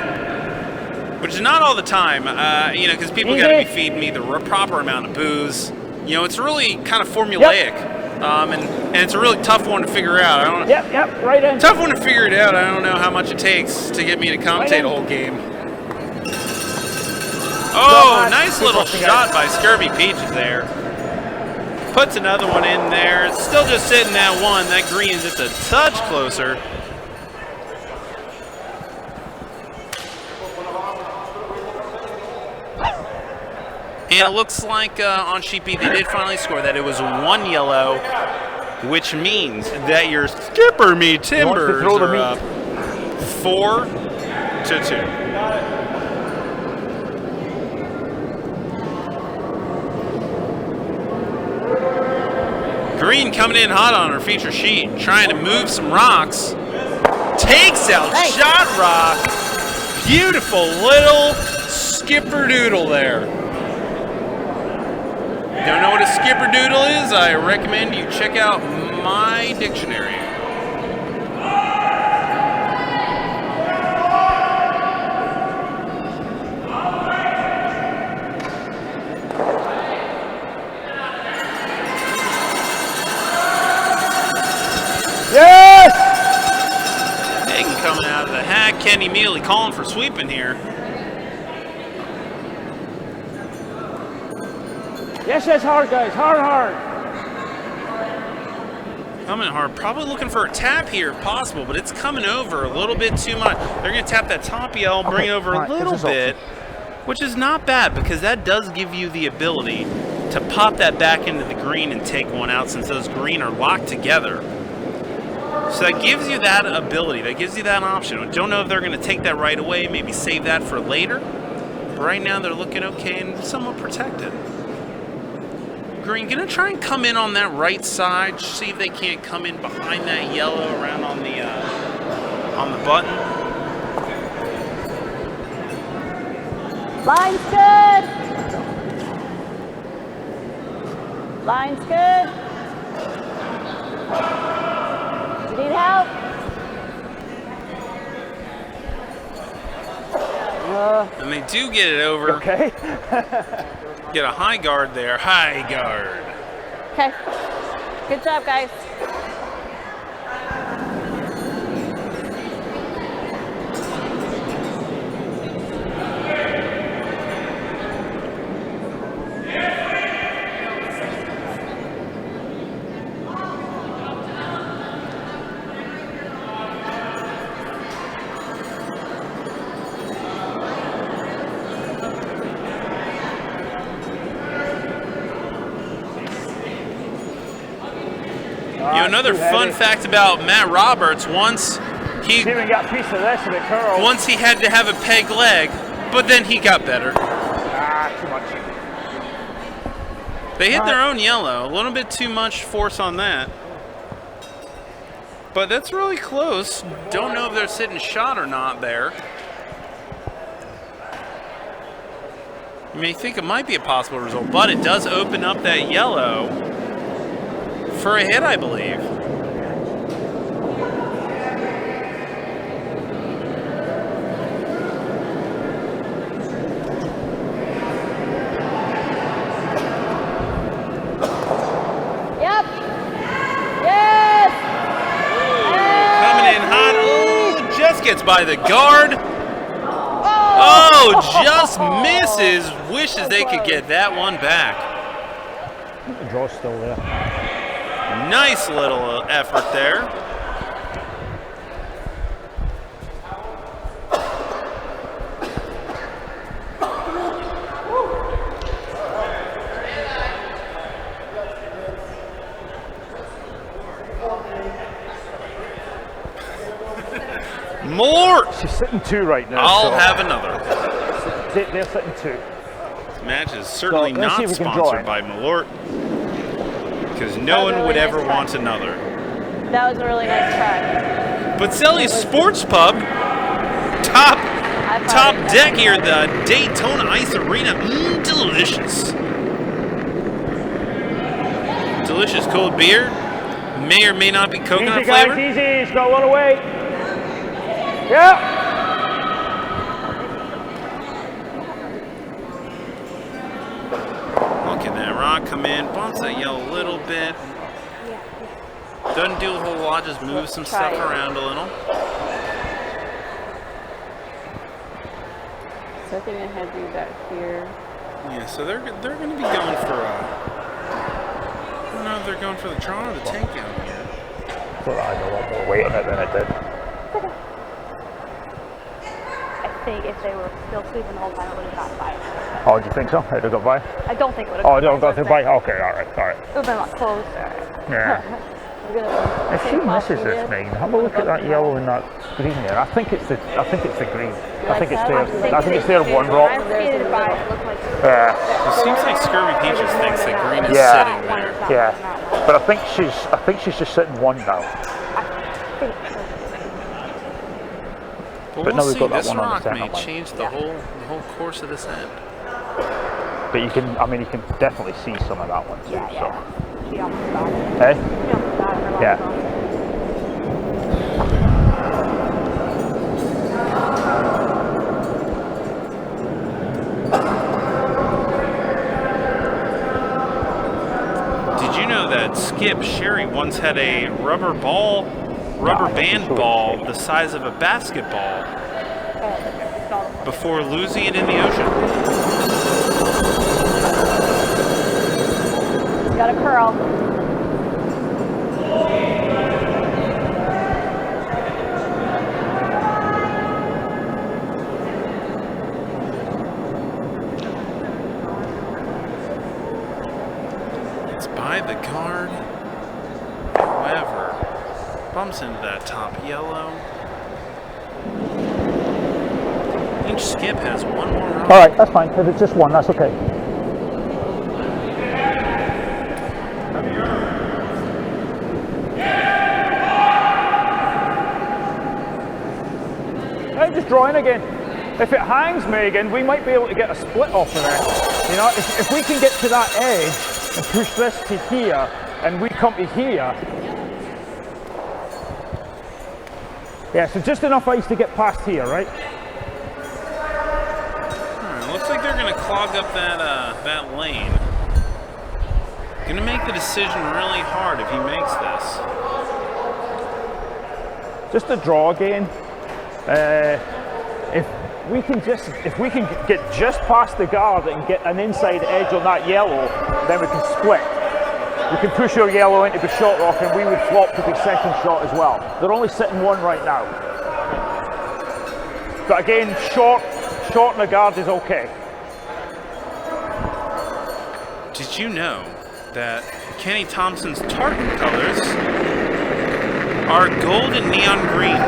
Which is not all the time, because people got to be feeding me the proper amount of booze. It's really kind of formulaic, and it's a really tough one to figure out. I don't. Yep, right in. Tough one to figure it out. I don't know how much it takes to get me to commentate a whole game. Oh, nice little shot by Scurvy Peaches there. Puts another one in there. It's still just sitting at 1. That green is just a touch closer. And it looks like on Sheet B they did finally score that. It was 1 yellow, which means that your skipper me Timbers are up 4-2. Green coming in hot on her feature sheet, trying to move some rocks. Takes out shot rock. Beautiful little skipper doodle there. Don't know what a skipper doodle is? I recommend you check out my dictionary. Yes! Hagen coming out of the hack. Kenny Mealy calling for sweeping here. Yes, hard, guys. Hard. Coming hard. Probably looking for a tap here if possible, but it's coming over a little bit too much. They're going to tap that top yell, bring it over a little bit, which is not bad because that does give you the ability to pop that back into the green and take one out since those green are locked together. So that gives you that ability. That gives you that option. I don't know if they're going to take that right away, maybe save that for later. But right now they're looking okay and somewhat protected. Green gonna try and come in on that right side. See if they can't come in behind that yellow around on the button. Line's good. Line's good. Do you need help? And they do get it over. Okay. Get a high guard there. High guard. Okay. Good job, guys. Another fun fact about Matt Roberts, once he even got a piece of this and it curled. Once he had to have a peg leg, but then he got better. Too much. They hit their own yellow. A little bit too much force on that. But that's really close. Don't know if they're sitting shot or not there. You may think it might be a possible result, but it does open up that yellow for a hit, I believe. Yep. Yes. Coming in hot. Oh, just gets by the guard. Oh, just misses. Wishes they could get that one back. The draw's still there. Nice little effort there. More! She's sitting 2 right now. I'll so have another. They're sitting 2. This match is certainly So, let's see not if we can draw sponsored it. by Malort, because no one would ever want another. That was a really nice try. But Selly's Sports Pub, top deck here at the Daytona Ice Arena. Delicious. Delicious cold beer. May or may not be coconut Easy, guys, flavored. easy. It's got a lot of weight. Yeah. Look at that rock come in, bumps that yellow a little bit. Doesn't do a whole lot, just moves some stuff around a little. So I think I had you back here. Yeah, so they're going to be going for I don't know if they're going for the Tron or the takeout here. I thought I had a lot more weight on it than it did. I think if they were still sweeping the whole time, it would have got by. Oh, do you think so? It would have got by? I don't think it would have Oh, got it got through by? Okay, alright. It would have been a lot closer. Yeah. If she misses this, Megan, have a look at that yellow and that green there. I think it's the green. I think it's their one rock. Yeah. It seems like Scurvy Peaches thinks that green is sitting there. Yeah. But I think she's just sitting 1 now. But But we'll now we've see. got that This one on the rock center may line. change the whole course of this end. But you can definitely see some of that one too. Yeah. She almost got it. So. Hey? She almost got it. Yeah. Did you know that Skip Sherry once had a rubber band ball the size of a basketball before losing it in the ocean? It's got a curl. It's by the guard. However, bumps into that top yellow. I think Skip has one more round. Alright, that's fine. If it's just one, that's okay. Hey, just drawing again. If it hangs, Megan, we might be able to get a split off of it. You know, if we can get to that edge and push this to here, and we come to here. Yeah, so just enough ice to get past here, right? Alright, looks like they're going to clog up that lane. Going to make the decision really hard if he makes this. Just a draw again. If we can get just past the guard and get an inside edge on that yellow, then we can split. We can push your yellow into the shot rock and we would flop to the second shot as well. They're only sitting 1 right now. But again, short in the guard is okay. Did you know that Kenny Thompson's tartan colors are gold and neon green?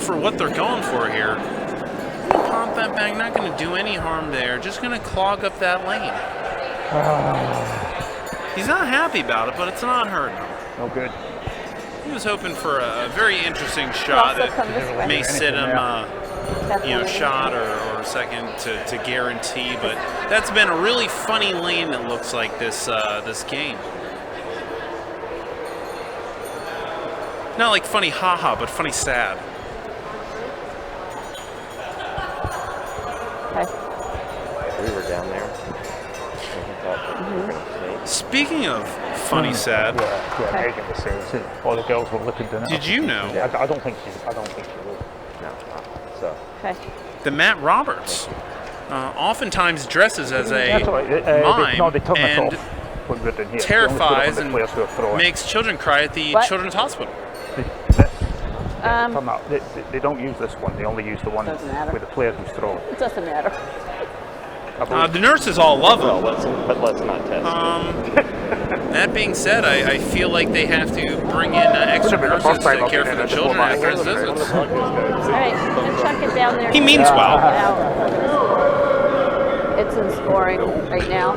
for what they're going for here. Pump that back, not going to do any harm there. Just going to clog up that lane. He's not happy about it, but it's not hurting him. No good. He was hoping for a very interesting shot that may sit him, shot or second to guarantee. But that's been a really funny lane. It looks like this game. Not like funny haha, but funny sad. We were down there. Speaking of funny sad, yeah, Megan was saying all the girls were looking down. Did you know? Yeah, I don't think she would. No. So. Okay. That Matt Roberts oftentimes dresses as a mime and terrifies and makes children cry at the Children's Hospital. They don't use this one. They only use the one with the player who's throwing. It doesn't matter. The nurses all love him. But let's not test. That being said, I feel like they have to bring in extra nurses to care for the children after his visits. All right, I'm gonna chuck it down there. He means well. It's in scoring right now.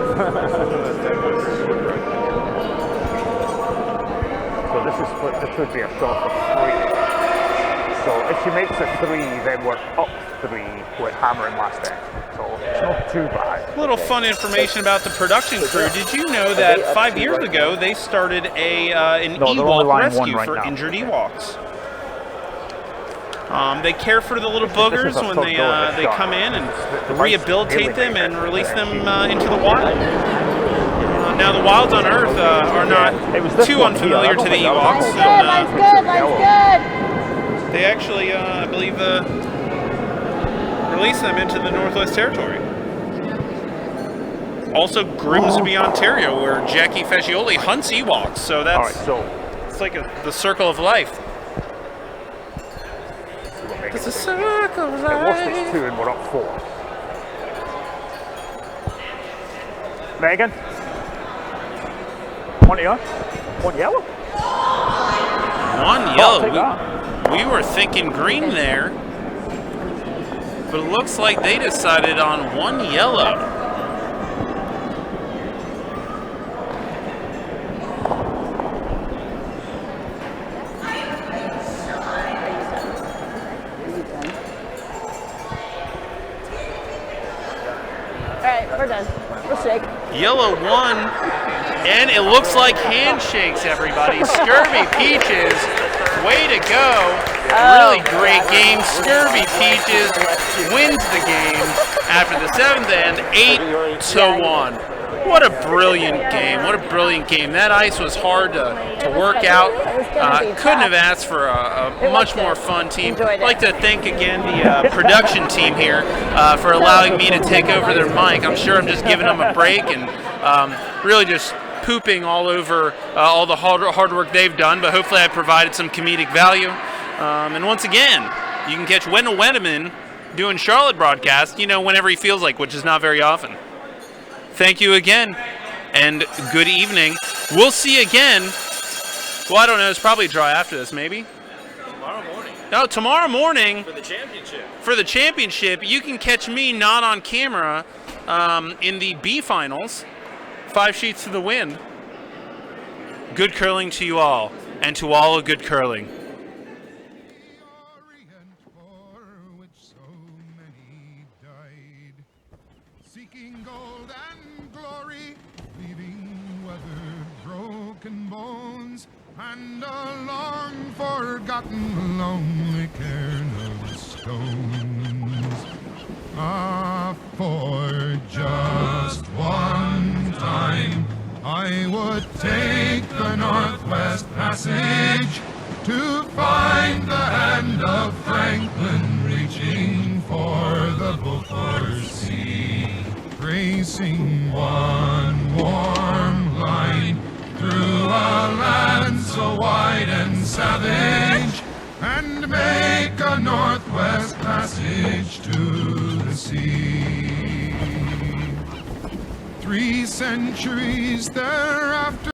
So this would be a shot for 3. So if she makes a 3, then we're up 3 with hammering last end. So it's not too bad. A little fun information about the production crew. Did you know that 5 years ago they started an Ewok rescue for injured Ewoks? They care for the little boogers when they come in and rehabilitate them and release them into the wild. Now the wilds on Earth are not too unfamiliar to the Ewoks. Life's good. They actually, I believe, release them into the Northwest Territory. Also, Grimsby, Ontario, where Jackie Fascioli hunts Ewoks. So that's it's like the circle of life. It's a circle of life. What's this 2 and we're up 4? Megan? One yellow? One yellow? One yellow. We were thinking green there, but it looks like they decided on one yellow. All right, we're done. We'll shake. Yellow 1, and it looks like handshakes, everybody. Scurvy Peaches, way to go. Really great game. Scurvy Peaches wins the game after the 7th end, 8-1. What a brilliant game. What a brilliant game. That ice was hard to work out. Couldn't have asked for a much more fun team. I'd like to thank again the production team here for allowing me to take over their mic. I'm sure I'm just giving them a break and really just pooping all over all the hard work they've done, but hopefully I provided some comedic value. And once again, you can catch Wendell Wendeman doing Charlotte broadcast, whenever he feels like, which is not very often. Thank you again, and good evening. We'll see you again. Well, I don't know. It's probably a draw after this, maybe. Tomorrow morning. No, tomorrow morning. For the championship. For the championship, you can catch me not on camera in the B finals. 5 sheets to the wind. Good curling to you all, and to all a good curling. Seeking gold and glory, leaving weathered, broken bones, and a long forgotten lonely cairn of stones. Ah, for just one time I would take the Northwest Passage to find the hand of Franklin reaching for the Beaufort Sea, tracing one warm line through a land so wide and savage, and make a Northwest Passage to the sea. 3 centuries thereafter